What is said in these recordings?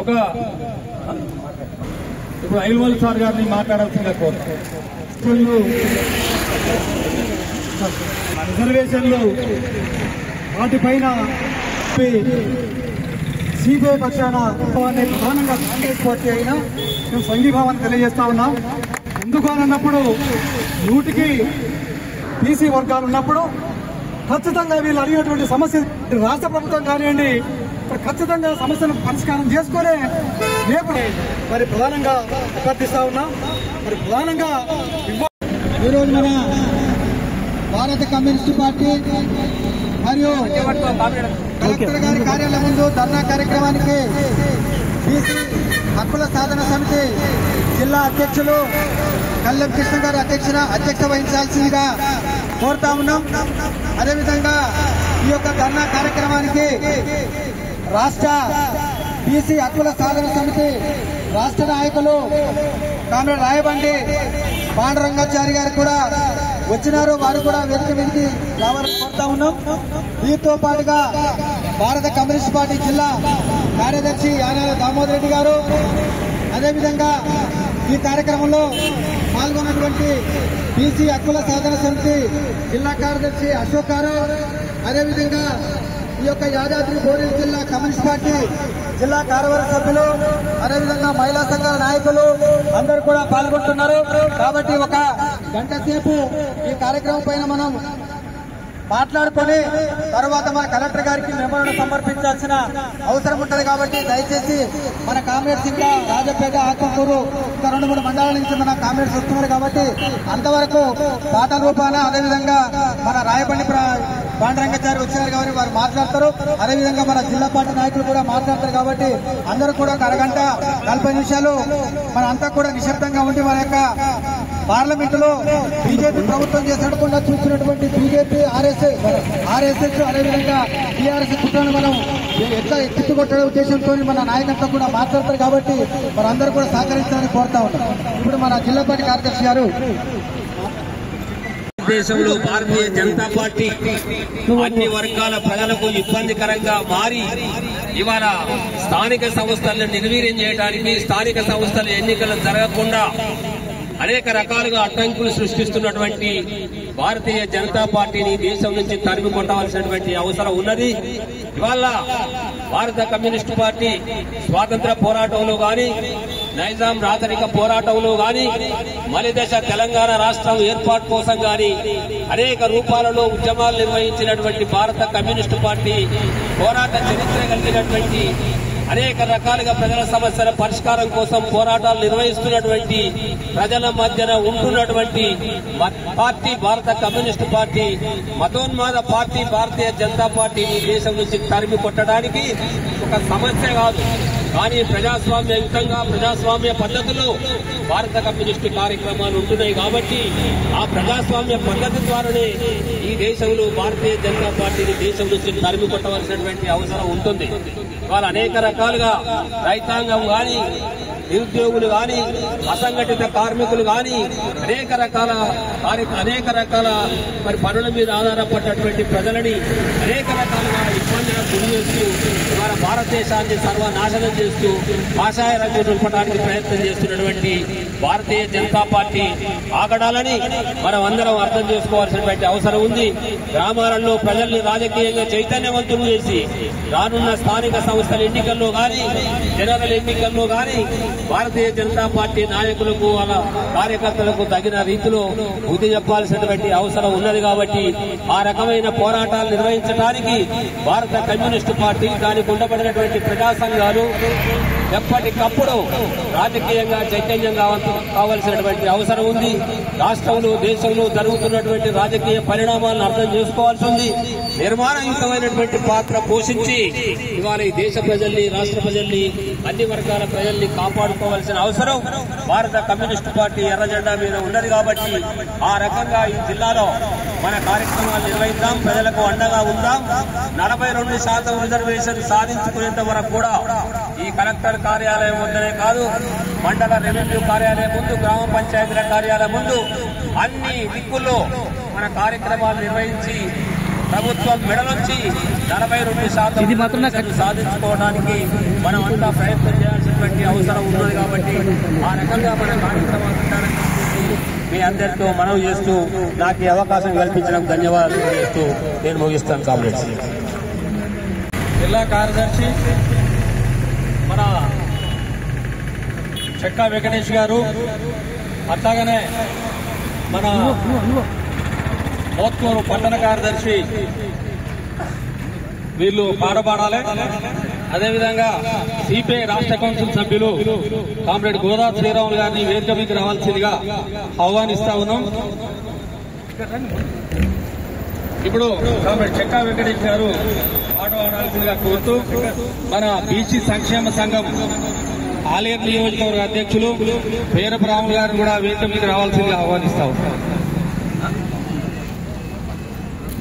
ఒక ఇప్పుడు ఐల్వల్ సార్ గారిని మాట్లాడాల్సిందిగా కోరుతాను. రిజర్వేషన్లు వాటిపైన సిబిఐ పక్షాన ప్రధానంగా కాంగ్రెస్ పార్టీ అయినా మేము సంఘీభావాన్ని తెలియజేస్తా ఉన్నాం. ఎందుకు అని అన్నప్పుడు 100కి బీసీ వర్గాలు ఉన్నప్పుడు ఖచ్చితంగా వీళ్ళు అడిగినటువంటి సమస్య రాష్ట్ర ప్రభుత్వం కానివ్వండి ఖచ్చితంగా సమస్యను పరిష్కారం చేసుకునే రేపు మరి ప్రధానంగా అభ్యర్థిస్తా ఉన్నాం. మరి ప్రధానంగా ఈరోజు మన భారత కమ్యూనిస్టు పార్టీ మరియు కలెక్టర్ గారి కార్యాలయం ముందు ధర్నా కార్యక్రమానికి బీసీ హక్కుల సాధన సమితి జిల్లా అధ్యక్షులు కల్లెం కృష్ణ గారి అధ్యక్ష వహించాల్సిందిగా కోరుతా ఉన్నాం. అదేవిధంగా ఈ యొక్క ధర్నా కార్యక్రమానికి రాష్ట్ర బీసీ హక్కుల సాధన సమితి రాష్ట్ర నాయకులు కామ్రేడ్ రాయబండి పాండురంగాచారి గారు కూడా వచ్చినారు. వారు కూడా వేదిక మీదకి రావాలని కోరుతా ఉన్నాం. వీరితో పాటుగా భారత కమ్యూనిస్ట్ పార్టీ జిల్లా కార్యదర్శి యానాల దామోదర్ రెడ్డి గారు, అదేవిధంగా ఈ కార్యక్రమంలో పాల్గొన్నటువంటి బీసీ హక్కుల సాధన సమితి జిల్లా కార్యదర్శి అశోక్ గారు, అదేవిధంగా ఈ యొక్క యాదాద్రి భువనగిరి జిల్లా కమ్యూనిస్ట్ పార్టీ జిల్లా కార్యవర్గ సభ్యులు, అదేవిధంగా మహిళా సంఘాల నాయకులు అందరూ కూడా పాల్గొంటున్నారు. కాబట్టి ఒక గంట సేపు ఈ కార్యక్రమం పైన మనం మాట్లాడుకొని తర్వాత మన కలెక్టర్ గారికి మెమోరాండం సమర్పించాల్సిన అవసరం ఉంటుంది. కాబట్టి దయచేసి మన కామ్రేడ్స్ ఇంకా రాజపేట, ఆత్మకూరు ఇంకా 2-3 మండలాల నుంచి మన కామ్రేడ్స్ వస్తున్నారు. కాబట్టి అంతవరకు పాటల రూపాన అదేవిధంగా మన రాయబండి పాండురంగాచారి వచ్చినారు కాబట్టి వారు మాట్లాడతారు. అదేవిధంగా మన జిల్లా పార్టీ నాయకులు కూడా మాట్లాడతారు. కాబట్టి అందరూ కూడా ఒక అరగంట 40 నిమిషాలు మన అంతా కూడా నిశ్శబ్దంగా ఉండి మన యొక్క పార్లమెంటులో బీజేపీ ప్రభుత్వం చేసడకుండా చూసినటువంటి బీజేపీ ఆర్ఎస్ఎస్ అదేవిధంగా టీఆర్ఎస్ కుట్రను మనం ఎట్లా ఎత్తుకొట్టే ఉద్దేశంతో మన నాయకత్వం కూడా మాట్లాడతారు. కాబట్టి మనందరూ కూడా సహకరించాలని కోరుతా ఉంటాం. ఇప్పుడు మన జిల్లా పార్టీ కార్యదర్శి గారు. దేశంలో భారతీయ జనతా పార్టీ అన్ని వర్గాల ప్రజలకు ఇబ్బందికరంగా మారి ఇవాళ స్థానిక సంస్థలను నిర్వీర్యం చేయడానికి, స్థానిక సంస్థల ఎన్నికలు జరగకుండా అనేక రకాలుగా అడ్డంకులు సృష్టిస్తున్నటువంటి భారతీయ జనతా పార్టీని దేశం నుంచి తరిమి కొట్టవలసినటువంటి అవసరం ఉన్నది. ఇవాళ భారత కమ్యూనిస్టు పార్టీ స్వాతంత్ర పోరాటంలో గాని, నైజాం రాచరిక పోరాటంలో గాని, మలిదశ తెలంగాణ రాష్ట్రం ఏర్పాటు కోసం గాని అనేక రూపాలలో ఉద్యమాలు నిర్వహించినటువంటి భారత కమ్యూనిస్టు పార్టీ పోరాట చరిత్ర కలిగినటువంటి అనేక రకాలుగా ప్రజల సమస్యల పరిష్కారం కోసం పోరాటాలు నిర్వహిస్తున్నటువంటి ప్రజల మధ్యన ఉంటున్నటువంటి పార్టీ భారత కమ్యూనిస్టు పార్టీ మతోన్మాద పార్టీ భారతీయ జనతా పార్టీని దేశం నుంచి తరిమి కొట్టడానికి ఒక సమస్య కాదు. కానీ ప్రజాస్వామ్యయుతంగా ప్రజాస్వామ్య పద్ధతిలో భారత కమ్యూనిస్టు కార్యక్రమాలు ఉంటున్నాయి. కాబట్టి ఆ ప్రజాస్వామ్య పద్ధతి ద్వారానే ఈ దేశంలో భారతీయ జనతా పార్టీని దేశం నుంచి తరిమి కొట్టవలసినటువంటి అవసరం ఉంటుంది. వాళ్ళు అనేక రకాలుగా రైతాంగం గాని, నిరుద్యోగులు గాని, అసంఘటిత కార్మికులు గాని అనేక రకాల మరి పనుల మీద ఆధారపడినటువంటి ప్రజలని అనేక రకాలుగా ఇబ్బందులకు గురి చేస్తూ ఇవాళ భారతదేశాన్ని సర్వనాశనం చేస్తూ కాషాయ రంగు నింపడానికి ప్రయత్నం చేస్తున్నటువంటి భారతీయ జనతా పార్టీ ఆగడాలని మనం అందరం అర్థం చేసుకోవాల్సినటువంటి అవసరం ఉంది. గ్రామాలలో ప్రజల్ని రాజకీయంగా చైతన్యవంతులు చేసి రానున్న స్థానిక సంస్థల ఎన్నికల్లో గాని, జనరల్ ఎన్నికల్లో గాని భారతీయ జనతా పార్టీ నాయకులకు వాళ్ళ కార్యకర్తలకు తగిన రీతిలో బుద్ధి చెప్పాల్సినటువంటి అవసరం ఉన్నది. కాబట్టి ఆ రకమైన పోరాటాలు నిర్వహించడానికి భారత కమ్యూనిస్టు పార్టీ దానికి ఉండబడినటువంటి ప్రజా సంఘాలు ఎప్పటికప్పుడు రాజకీయంగా చైతన్యం కావాల్సినటువంటి అవసరం ఉంది. రాష్ట్రంలో దేశంలో జరుగుతున్నటువంటి రాజకీయ పరిణామాలను అర్థం చేసుకోవాల్సి ఉంది. నిర్మాణయుతమైనటువంటి పాత్ర పోషించి ఇవాళ ఈ దేశ ప్రజల్ని, రాష్ట్ర ప్రజల్ని, అన్ని వర్గాల ప్రజల్ని కాపాడుకోవాల్సిన అవసరం భారత కమ్యూనిస్టు పార్టీ ఎర్ర జెండా మీద ఉన్నది. కాబట్టి ఆ రకంగా ఈ జిల్లాలో మన కార్యక్రమాలు నిర్వహిద్దాం, ప్రజలకు అండగా ఉందాం. 42% రిజర్వేషన్ సాధించుకునేంత వరకు కూడా ఈ కలెక్టర్ కార్యాలయం ముందనే కాదు, మండల రెవెన్యూ కార్యాలయం ముందు, గ్రామ పంచాయతీల కార్యాలయం ముందు అన్ని దిక్కుల్లో మన కార్యక్రమాలు నిర్వహించి ప్రభుత్వం మెడలొచ్చి 42% సాధించుకోవడానికి మనం అంతా ప్రయత్నం చేయాల్సినటువంటి అవసరం ఉన్నది. కాబట్టి ఆ రకంగా మన కార్యక్రమాలు మీ అందరితో మనవి చేస్తూ నాకు ఈ అవకాశం కల్పించడం ధన్యవాదాలు చేస్తూ నేను ముగిస్తాను. కామ్రేడ్స్, జిల్లా కార్యదర్శి మన చెక్కా వెంకటేష్ గారు, అట్లాగనే మన మోత్కూరు పట్టణ కార్యదర్శి వీళ్ళు పాడపాడాలి. అదేవిధంగా సిపిఐ రాష్ట్ర కౌన్సిల్ సభ్యులు కామ్రేడ్ గోదా శ్రీరాములు గారిని వేదిక మీకు రావాల్సిందిగా ఆహ్వానిస్తా ఉన్నాం. ఇప్పుడు కామ్రేడ్ చెక్కా వెంకటేష్ గారు పాట పాడాల్సిందిగా కోరుతూ మన బీసీ సంక్షేమ సంఘం ఆలేరు నియోజకవర్గ అధ్యక్షులు పేరపు రాములు గారిని కూడా వేదిక మీకు రావాల్సిందిగా ఆహ్వానిస్తా ఉన్నాం.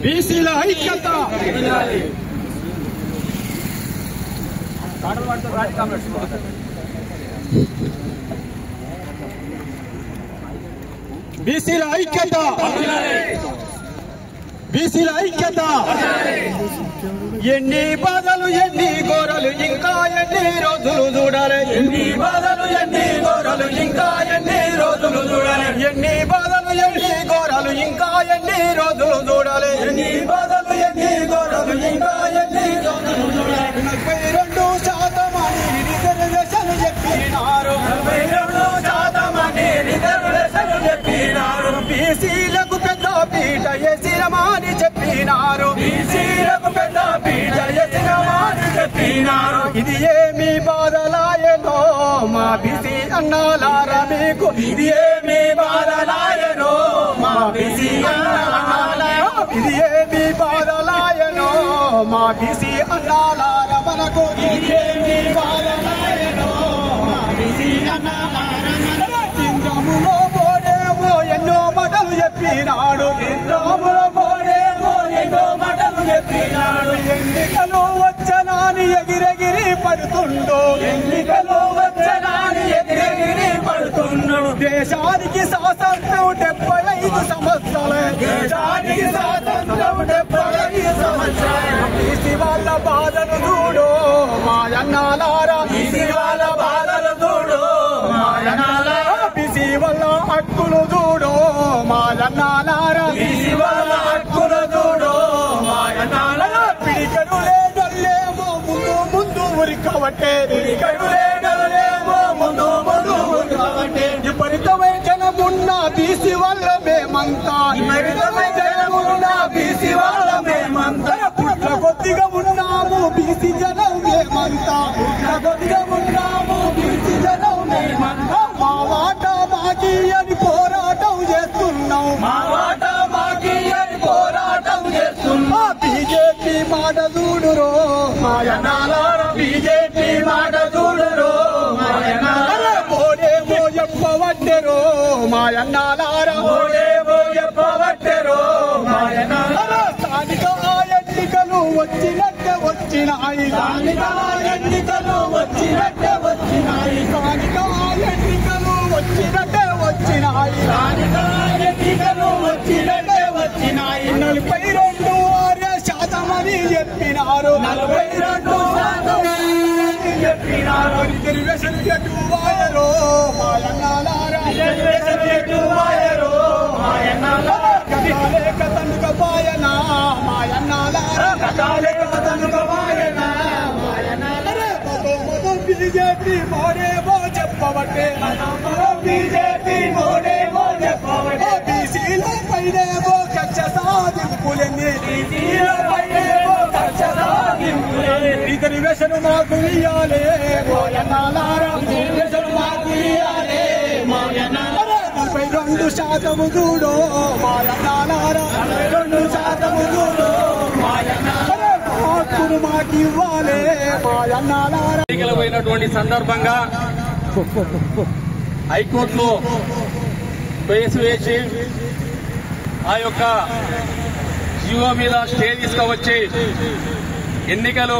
బీసీల ఐక్యత, బీసీల ఐక్యత, బీసీల ఐక్యత. ఎన్ని బాధలు ఎన్ని ఘోరలు ఇంకా ఎన్ని రోజులు చూడాలి, ఎన్ని బాధలు ఎన్ని ఘోరలు ఇంకా ఎన్ని రోజులు చూడాలి, ఎన్ని బాధలు ఎన్ని ఘోరలు ఇంకా ఎన్ని రోజులు చూడాలి, ఎన్ని బాధలు ఎన్ని ఘోరలు ఇంకా ఎన్ని రోజులు చూడాలి. 42% రిజర్వేషన్ చెప్పినారు, 42% రిజర్వేషన్ చెప్పినారు. బీసీలకు పెద్ద పీట ఎసిరమాని చెప్పినారు, బీసీలకు పెద్ద పీట ఎసిరమాని చెప్పినారు. ఇది ఏమి బాధలాయనో మా బీసీ అన్నాలారా మీకు, ఇది ఏమి బాధలాయనో మా బీసీ అన్నాలారా, ఇది ఏమి బాధలాయనో మా బీసీ అన్నాలారా మనకు, ఇది ఏమి బాధలాయనో మా బీసీ అన్నాలారా. ఇంద్రములో పోడేమో ఎన్నో మాటలు చెప్పినాడు, ఇంద్రములో పోడేమో ఎన్నో మాటలు చెప్పినాడు. ఎన్నికలు వచ్చనాని ఎగిరెగిరి పడుతుండో, ఎన్నికలు వచ్చనాని ఎగిరెగిరి పడుతున్నాడు. దేశానికి స్వాతంత్రం 75 సంవత్సరాలు, దేశానికి స్వాతంత్రం 75 సంవత్సరాలు. బీసీ వాళ్ళ బాధలు చూడు మాయన్నాలారా, బీసీ వాళ్ళ బాధలు చూడు మాయన్నాలారా. బీసీ వాళ్ళ హక్కులు చూడు మాయన్నాలారా, బీసీ వాళ్ళ హక్కులు చూడు మాయన్నాలారా. పిడికడు లేడలేమో ముందు ముందు ఉరికబట్టే, పిడికడు లేడలేమో ముందు ముందు ఉరికబట్టే. విపరీతమైన జనమున్న బీసీ వాళ్ళ మేమంతా, విపరీతమైన జనమున్న బీసీ వాళ్ళ మేమంతా. పుట్ల కొద్దిగా ఉన్నాము బీసీ జనం మేమంతా, పుట్ల కొద్దిగా ఉన్నాము బీసీ జనం మేమంతా. మా వాట మాకి అని పోరాటం చేస్తున్నాం, మా వాట మాకి అని పోరాటం చేస్తున్నాం. బీజేపీ మాట చూడురో మాయనాలారా, బీజేపీ మాట చూడురో మాయనాలారా. మోడేమో చెప్పవట్టెరో మాయన్నాలారా, మోడేమో చెప్పవట్టెరో మాయనాలారా. స్థానిక ఎన్నికలు వచ్చినట్టే వచ్చినాయి, స్థానిక ఎన్నికలు వచ్చినట్టే వచ్చినాయి, స్థానిక ఎన్నికలు వచ్చినట్టే వచ్చినాయి, స్థానిక ఎన్నికలు వచ్చినట్టే వచ్చినాయి. 42% అని చెప్పినారు, 42% చెప్పినారు. రిజర్వేషన్ ఎటువాయరో మాయన్నాలారా, రిజర్వేషన్ ఎటువాయరో మాయన్నాలారా. కథాలేక తనుక పాయనా మాయన్నాలారా, కథాలేక తనుక పాయనా మాయన్నాలారా. మొదలు బీజేపీ మోడేమో చెప్పబట్టే, బీజేపీ మోడేమో చెప్పబట్టే. బీసీల పైనేమో కక్ష సాధింపులన్నీ, బీసీల పైనేమో కక్ష సాధింపులన్నీ. రిజర్వేషన్ మాకు ఇయ్యాలే మాయన్నాలారా, రిజర్వేషన్ మాకు ఇయ్యాలే మాయన్నాలారా. 42% చూడు మాయన్నాలారా, 42% చూడు మాయన్నాలారా. హక్కును మాకు ఇవ్వాలే మాయన్నాలారా. ఎన్నికలు పోయినటువంటి సందర్భంగా హైకోర్టులో కేసు వేసి ఆ యొక్క జీవో మీద స్టే తీసుకువచ్చి ఎన్నికలు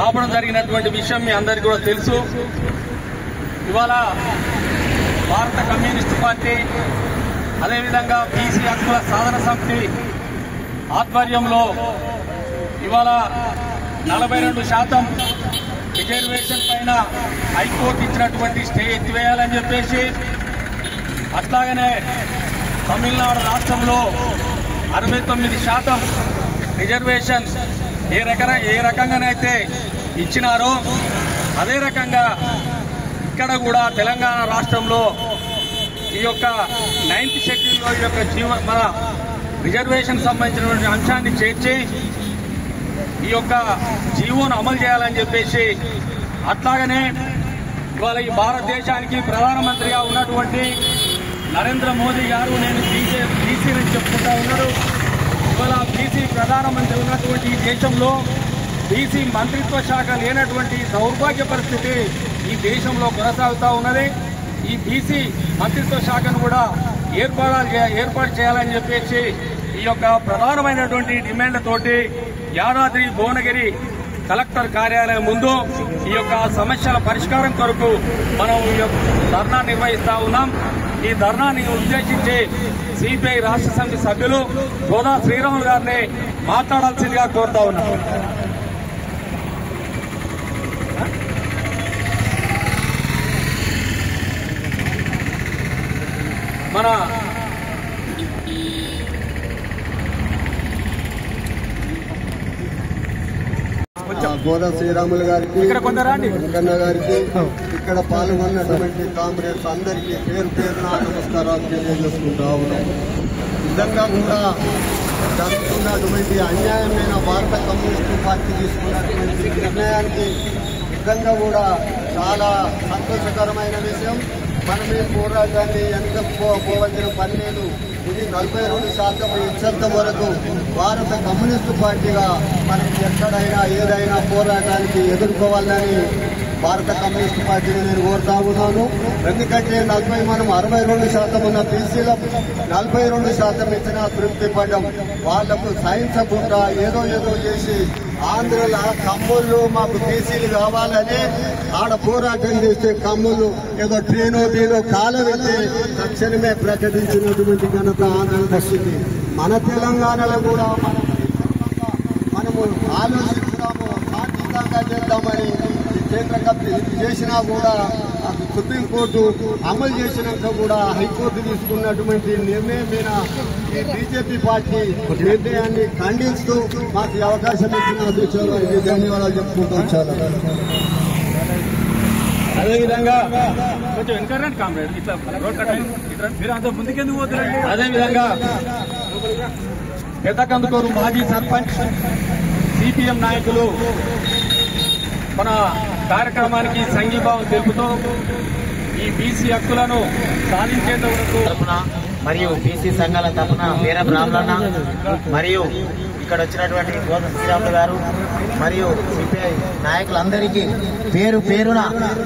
ఆపడం జరిగినటువంటి విషయం మీ అందరికీ కూడా తెలుసు. ఇవాళ భారత కమ్యూనిస్టు పార్టీ, అదేవిధంగా బీసీ హక్కుల సాధన సమితి ఆధ్వర్యంలో ఇవాళ 42% రిజర్వేషన్ పైన హైకోర్టు ఇచ్చినటువంటి స్టే ఎత్తివేయాలని చెప్పేసి, అట్లాగనే తమిళనాడు రాష్ట్రంలో 69% రిజర్వేషన్ ఏ రకంగానైతే ఇచ్చినారో అదే రకంగా ఇక్కడ కూడా తెలంగాణ రాష్ట్రంలో ఈ యొక్క 9th షెడ్యూల్లో ఈ యొక్క మన రిజర్వేషన్ సంబంధించినటువంటి అంశాన్ని చేర్చి ఈ యొక్క జీవోను అమలు చేయాలని చెప్పేసి, అట్లాగనే ఇవాళ ఈ భారతదేశానికి ప్రధానమంత్రిగా ఉన్నటువంటి నరేంద్ర మోదీ గారు నేను బీసీని చెప్పుకుంటా ఉన్నారు. ఇవాళ బీసీ ప్రధానమంత్రి ఉన్నటువంటి ఈ దేశంలో బీసీ మంత్రిత్వ శాఖ లేనటువంటి దౌర్భాగ్య పరిస్థితి ఈ దేశంలో కొనసాగుతూ ఉన్నది. ఈ బీసీ మంత్రిత్వ శాఖను కూడా ఏర్పాటు చేయాలని చెప్పేసి ఈ యొక్క ప్రధానమైనటువంటి డిమాండ్లతోటి యాదాద్రి భువనగిరి కలెక్టర్ కార్యాలయం ముందు ఈ యొక్క సమస్యల పరిష్కారం కొరకు మనం ఈ యొక్క ధర్నా నిర్వహిస్తా ఉన్నాం. ఈ ధర్నాని ఉద్దేశించి సిపిఐ రాష్ట్ర సమితి సభ్యులు గోదా శ్రీరాములు గారిని మాట్లాడాల్సిందిగా కోరుతా ఉన్నాం. మన గోదా శ్రీరాములు గారికి, వెంకన్న గారికి, ఇక్కడ పాల్గొన్నటువంటి కాంగ్రెస్ అందరికీ పేరు పేరున నమస్కారాలు తెలియజేసుకుంటా ఉన్నాం. నిజంగా కూడా జరుగుతున్నటువంటి అన్యాయమైన భారత కమ్యూనిస్టు పార్టీ తీసుకున్నటువంటి నిర్ణయానికి నిజంగా కూడా చాలా సంతోషకరమైన విషయం. మనమే పోరాటాన్ని ఎంత పోవలసిన పని లేదు. ఇది 42% ఇచ్చేంత వరకు భారత కమ్యూనిస్టు పార్టీగా మనం ఎక్కడైనా ఏదైనా పోరాటానికి ఎదుర్కోవాలని భారత కమ్యూనిస్టు పార్టీని నేను కోరుతా ఉన్నాను. ఎందుకంటే మనం 62% ఉన్న బీసీలో 42% ఇచ్చినా తృప్తి పడ్డం. వాళ్లకు సహించకుండా ఏదో చేసి ఆంధ్రలో కమ్ముళ్ళు మాకు బీసీలు కావాలని ఆడ పోరాటం చేస్తే కమ్ముళ్ళు ఏదో ట్రైనో కాలం వెళ్తే తక్షణమే ప్రకటించినటువంటి ఘనత ఆంధ్రలో దక్కింది. మన తెలంగాణలో కూడా మనము ఆలోచిస్తున్నాము, శాంతియుతంగా చేద్దామని కేంద్ర కమిటీ చేసినా కూడా సుప్రీంకోర్టు అమలు చేసినాక కూడా హైకోర్టు తీసుకున్నటువంటి నిర్ణయం మీద ఈ బీజేపీ పార్టీ నిర్ణయాన్ని ఖండిస్తూ మాకు ఈ అవకాశం ఇచ్చిన అధ్యక్షులు ధన్యవాదాలు చెప్పుకుంటూ వచ్చారు. అదేవిధంగా కొంచెం వెనకరండి కామ్రేడ్, ఇట్లా రోడ్ కట్టండి, మీరు అంత ముందుకెందుకు పోతారండి. అదేవిధంగా పెద్దకందుకూరు మాజీ సర్పంచ్ సిపిఎం నాయకులు మన కార్యక్రమానికి సంఘీభావం తెలుపుతూ ఈ బీసీ హక్కులను సాధించేంత వరకు తరఫున మరియు బీసీ సంఘాల తరఫున వీర బ్రాహ్మణ మరియు ఇక్కడ వచ్చినటువంటి గోదా శ్రీరాములు గారు మరియు సిపిఐ నాయకులందరికీ పేరు పేరున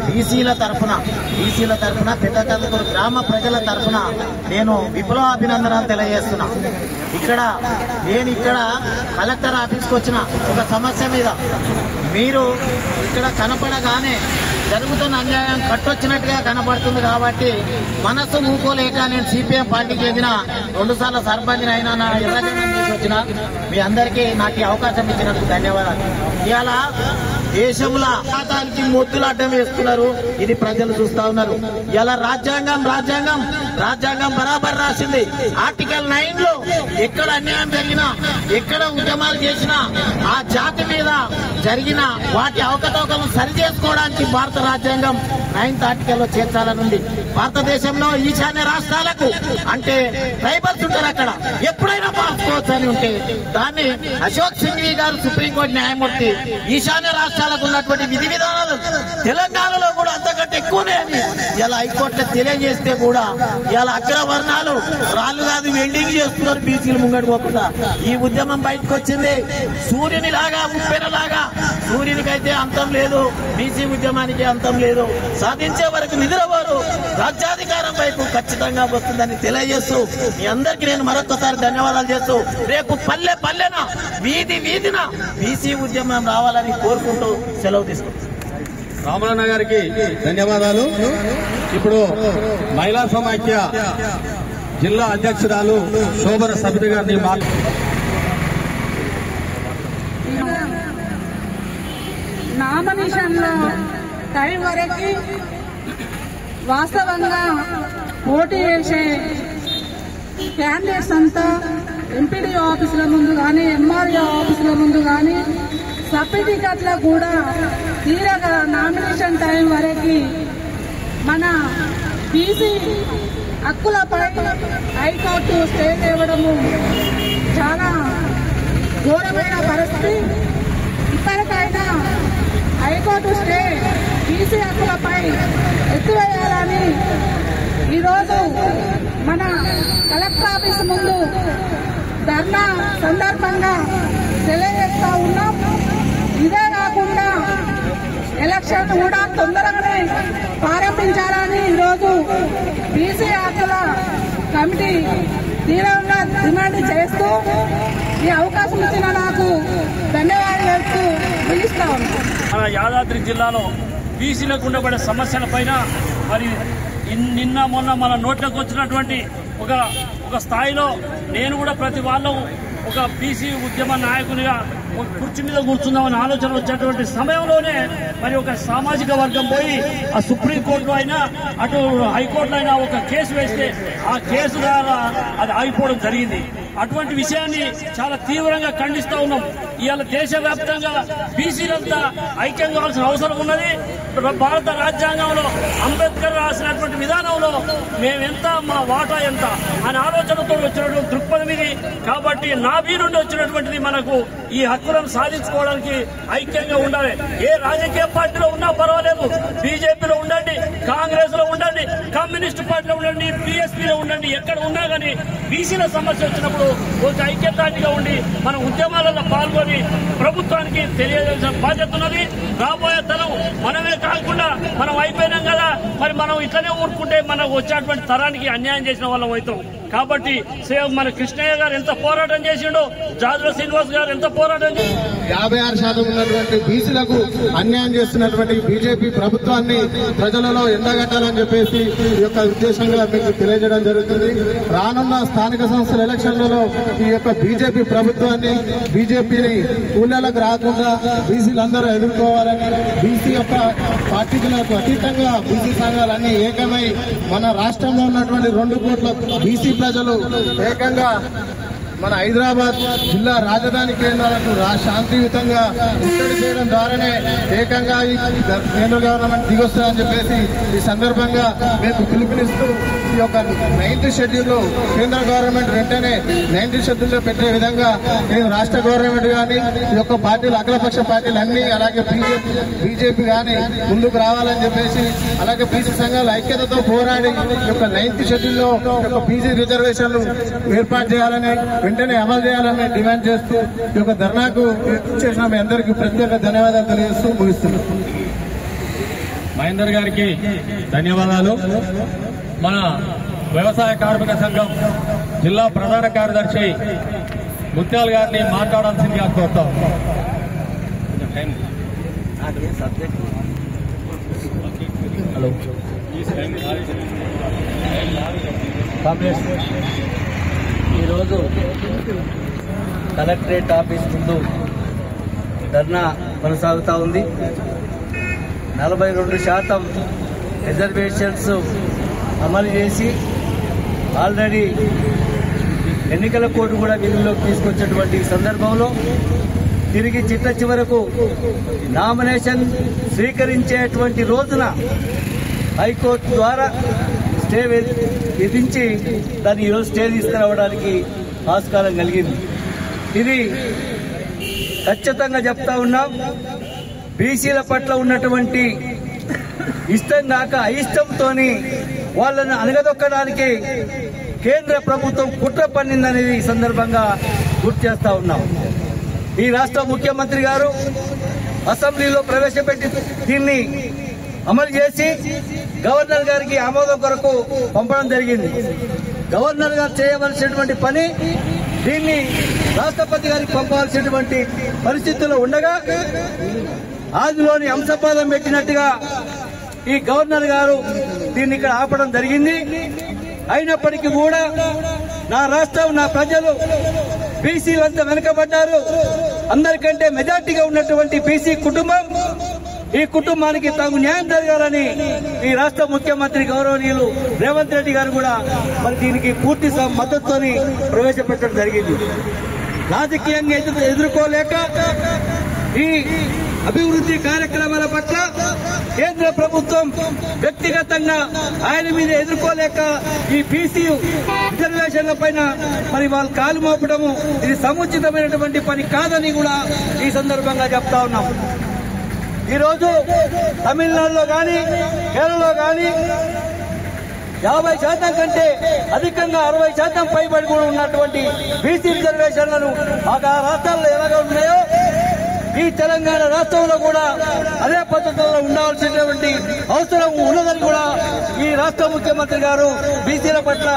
బీసీల తరఫున పెద్దకందుకూరు గ్రామ ప్రజల తరఫున నేను విప్లవాభినందనలు తెలియజేస్తున్నా. నేను ఇక్కడ కలెక్టర్ ఆఫీస్కి వచ్చిన ఒక సమస్య మీద మీరు ఇక్కడ కనపడగానే జరుగుతున్న అన్యాయం కట్టొచ్చినట్టుగా కనబడుతుంది కాబట్టి మనస్సు ఊకోలేక నేను సిపిఎం పార్టీకి చెందిన 2 సార్లు సర్పంచ్ అయినా నా ఎర్రజెండా చేసి వచ్చిన మీ అందరికీ నాకు ఈ అవకాశం ఇచ్చినందుకు ధన్యవాదాలు. ఇవాళ దేశంలో ఆదానికి మొత్తులు అడ్డం వేస్తున్నారు, ఇది ప్రజలు చూస్తా ఉన్నారు. ఇలా రాజ్యాంగం బరాబర్ రాసింది. ఆర్టికల్ 9 లో ఎక్కడ అన్యాయం జరిగినా, ఎక్కడ ఉద్యమాలు చేసినా ఆ జాతి మీద జరిగిన వాటి అవకతవకలను సరి చేసుకోవడానికి భారత రాజ్యాంగం 9th ఆర్టికల్లో చేర్చాలనుంది. భారతదేశంలో ఈశాన్య రాష్ట్రాలకు అంటే ట్రైబల్స్ ఉంటారు, అక్కడ ఎప్పుడైనా మార్చుకోవచ్చు అని ఉంటే దాన్ని అశోక్ సింఘ్వి గారు సుప్రీంకోర్టు న్యాయమూర్తి ఈశాన్య రాష్ట్రాలకు ఉన్నటువంటి విధి విధానాలు తెలంగాణలో కూడా అంతకంటే ఎక్కువనే అని ఇలా హైకోర్టులో తెలియజేస్తే కూడా ఇలా అగ్రవర్ణాలు రాళ్ళు కాదు వెల్డింగ్ చేస్తున్నారు బీసీలు ముంగడు పోకుండా. ఈ ఉద్యమం బయటకు వచ్చింది సూర్యుని లాగా ఉప్పెనలాగా. సూర్యునికైతే అంతం లేదు, బీసీ ఉద్యమానికి అంతం లేదు. సాధించే వరకు నిద్రపోరు, రాజ్యాధికారం వైపు ఖచ్చితంగా వస్తుందని తెలియజేస్తూ మీ అందరికీ నేను మరొకసారి ధన్యవాదాలు చేస్తూ రేపు పల్లెన వీధిన బీసీ ఉద్యమం రావాలని కోరుకుంటూ సెలవు తీసుకుంటాం. రామలన్న గారికి ధన్యవాదాలు. ఇప్పుడు మహిళా సమాఖ్య జిల్లా అధ్యక్షురాలు శోభన సబిత గారిని నామినేషన్ల టైం వరకు వాస్తవంగా పోటీ చేసే క్యాండిడేట్స్ అంతా ఎంపీడీ ఆఫీసుల ముందు కానీ ఎంఆర్ఓ ఆఫీసుల ముందు కానీ సర్టిఫికెట్ల కూడా తీరగా నామినేషన్ టైం వరకు మన బీసీ హక్కులపై హైకోర్టు స్టే ఇవ్వడము చాలా ఘోరమైన పరిస్థితి. ఇప్పటికైనా హైకోర్టు స్టే బీసీ హక్కులపై ఎత్తివేయాలని ఈరోజు మన కలెక్టర్ ఆఫీస్ ముందు ధర్నా సందర్భంగా తెలియజేస్తా ఉన్నాం. ఇదే కాకుండా ఎలక్షన్ కూడా తొందరగానే ప్రారంభించాలని ఈరోజు బీసీ హక్కుల కమిటీ తీవ్రంగా డిమాండ్ చేస్తూ ఈ అవకాశం ఇచ్చిన నాకు ధన్యవాదాలు చెప్తూ ముగిస్తా ఉన్నాను. మన యాదాద్రి జిల్లాలో బీసీలకు ఉండబడే సమస్యల పైన మరి నిన్న మొన్న మన నోట్లోకి వచ్చినటువంటి ఒక స్థాయిలో నేను కూడా ప్రతి వాళ్ళు ఒక బీసీ ఉద్యమ నాయకునిగా ఒక కుర్చీ మీద కూర్చుందామని ఆలోచన వచ్చేటువంటి సమయంలోనే మరి ఒక సామాజిక వర్గం పోయి ఆ సుప్రీంకోర్టులో అయినా అటు హైకోర్టులో అయినా ఒక కేసు వేస్తే ఆ కేసు ద్వారా అది ఆగిపోవడం జరిగింది. అటువంటి విషయాన్ని చాలా తీవ్రంగా ఖండిస్తూ ఉన్నాం. ఇవాళ దేశవ్యాప్తంగా బీసీలంతా ఐక్యం కావాల్సిన అవసరం ఉన్నది. భారత రాజ్యాంగంలో అంబేద్కర్ రాసినటువంటి విధానంలో మేమెంత, మా వాటా ఎంత అనే ఆలోచనతో వచ్చినటువంటి దృక్పథం ఇది. కాబట్టి నాభి నుండి వచ్చినటువంటిది మనకు ఈ హక్కులను సాధించుకోవడానికి ఐక్యంగా ఉండాలి. ఏ రాజకీయ పార్టీలో ఉన్నా పర్వాలేదు, బీజేపీలో ఉండండి, కాంగ్రెస్ లో ఉండండి, కమ్యూనిస్ట్ పార్టీలో ఉండండి, బీఎస్పీలో ఉండండి, ఎక్కడ ఉన్నా కానీ బీసీల సమస్య వచ్చినప్పుడు ఒక ఐక్యతాటిగా ఉండి మన ఉద్యమాలలో పాల్గొని ప్రభుత్వానికి తెలియజేయాల్సిన బాధ్యత ఉన్నది. రాబోయే తరం మనమే కాకుండా మనం అయిపోయినాం కదా, మరి మనం ఇట్లనే ఊరుకుంటే మనకు వచ్చేటువంటి తరానికి అన్యాయం చేసిన వాళ్ళం అవుతాం. కాబట్టి మన కృష్ణయ్య గారు ఎంత పోరాటం చేసిండో, జాజుల శ్రీనివాస్ గారు ఎంత పోరాటం చేసిండో, 56% ఉన్నటువంటి బీసీలకు అన్యాయం చేస్తున్నటువంటి బీజేపీ ప్రభుత్వాన్ని ప్రజలలో ఎండగట్టాలని చెప్పేసి ఈ యొక్క ఉద్దేశంగా మీకు తెలియజేయడం జరుగుతుంది. రానున్న స్థానిక సంస్థల ఎలక్షన్లలో ఈ యొక్క బీజేపీ ప్రభుత్వాన్ని, బీజేపీని ఊళ్ళలకు రాకుండా బీసీలందరూ ఎదుర్కోవాలని, బీసీ యొక్క పార్టీలకు అతీతంగా బీసీ సంఘాలన్నీ ఏకమై మన రాష్ట్రంలో ఉన్నటువంటి 2 కోట్ల బీసీ ప్రజలు ఏకంగా మన హైదరాబాద్ జిల్లా రాజధాని కేంద్రాలకు శాంతియుతంగా ముట్టడి చేయడం ద్వారానే ఏకంగా ఈ కేంద్ర గవర్నమెంట్ దిగొస్తుందని చెప్పేసి ఈ సందర్భంగా మేము పిలుపునిస్తూ ఈ యొక్క 9th షెడ్యూల్లో కేంద్ర గవర్నమెంట్ వెంటనే 9th షెడ్యూల్లో పెట్టే విధంగా నేను రాష్ట్ర గవర్నమెంట్ కానీ ఈ యొక్క పార్టీలు, అఖిలపక్ష పార్టీలు అన్ని, అలాగే బీజేపీ కానీ ముందుకు రావాలని చెప్పేసి, అలాగే బీసీ సంఘాల ఐక్యతతో పోరాడి ఈ యొక్క 9th షెడ్యూల్లో బీసీ రిజర్వేషన్లు ఏర్పాటు చేయాలని, వెంటనే అమలు చేయాలని డిమాండ్ చేస్తూ ఈ యొక్క ధర్నాకు చేసిన మీ అందరికీ ప్రత్యేక ధన్యవాదాలు తెలియజేస్తూ ముగిస్తున్నాం. మహేందర్ గారికి ధన్యవాదాలు. మన వ్యవసాయ కార్మిక సంఘం జిల్లా ప్రధాన కార్యదర్శి ముత్యాల్ గారిని మాట్లాడాల్సిందిగా కోరుతాం. హలో, ఈరోజు కలెక్టరేట్ ఆఫీస్ ముందు ధర్నా కొనసాగుతూ ఉంది. 42% రిజర్వేషన్స్ అమలు చేసి ఆల్రెడీ ఎన్నికల కోడ్ కూడా విధుల్లోకి తీసుకొచ్చినటువంటి సందర్భంలో తిరిగి చిట్ట చివరకు నామినేషన్ స్వీకరించేటువంటి రోజున హైకోర్టు ద్వారా స్టే విధించి దాన్ని ఈరోజు స్టే తీసుకురావడానికి ఆస్కారం కలిగింది. ఇది ఖచ్చితంగా చెప్తా ఉన్నాం, బీసీల పట్ల ఉన్నటువంటి ఇష్టం కాక అయిష్టంతో వాళ్ళను అణగదొక్కడానికి కేంద్ర ప్రభుత్వం కుట్ర పన్నిందనేది ఈ సందర్భంగా గుర్తు చేస్తా ఉన్నాం. ఈ రాష్ట్ర ముఖ్యమంత్రి గారు అసెంబ్లీలో ప్రవేశపెట్టి దీన్ని అమలు చేసి గవర్నర్ గారికి ఆమోదం కొరకు పంపడం జరిగింది. గవర్నర్ గారు చేయవలసినటువంటి పని దీన్ని రాష్ట్రపతి గారికి పంపాల్సినటువంటి పరిస్థితుల్లో ఉండగా ఆదిలోని అంశపాదం పెట్టినట్టుగా ఈ గవర్నర్ గారు దీన్ని ఇక్కడ ఆపడం జరిగింది. అయినప్పటికీ కూడా నా రాష్ట్రం, నా ప్రజలు బీసీలంతా వెనుకబడ్డారు. అందరికంటే మెజార్టీగా ఉన్నటువంటి బీసీ కుటుంబం ఈ కుటుంబానికి తగు న్యాయం జరగాలని ఈ రాష్ట్ర ముఖ్యమంత్రి గౌరవనీయులు రేవంత్ రెడ్డి గారు కూడా మరి దీనికి పూర్తి మద్దతుతోని ప్రవేశపెట్టడం జరిగింది. రాజకీయంగా ఎదుర్కోలేక ఈ అభివృద్ధి కార్యక్రమాల పట్ల కేంద్ర ప్రభుత్వం వ్యక్తిగతంగా ఆయన మీద ఎదుర్కోలేక ఈ బీసీ రిజర్వేషన్ల పైన మరి వాళ్ళు కాలు మోపడము ఇది సముచితమైనటువంటి పని కాదని కూడా ఈ సందర్భంగా చెప్తా ఉన్నాం. ఈరోజు తమిళనాడులో కానీ కేరళలో కానీ 50% కంటే అధికంగా 60% పైబడి కూడా ఉన్నటువంటి బీసీ రిజర్వేషన్లను ఆ రాష్ట్రాల్లో ఎలాగా ఉన్నాయో ఈ తెలంగాణ రాష్ట్రంలో కూడా అదే పద్ధతుల్లో ఉండాల్సినటువంటి అవసరం ఉన్నదని కూడా ఈ రాష్ట్ర ముఖ్యమంత్రి గారు బీసీల పట్ల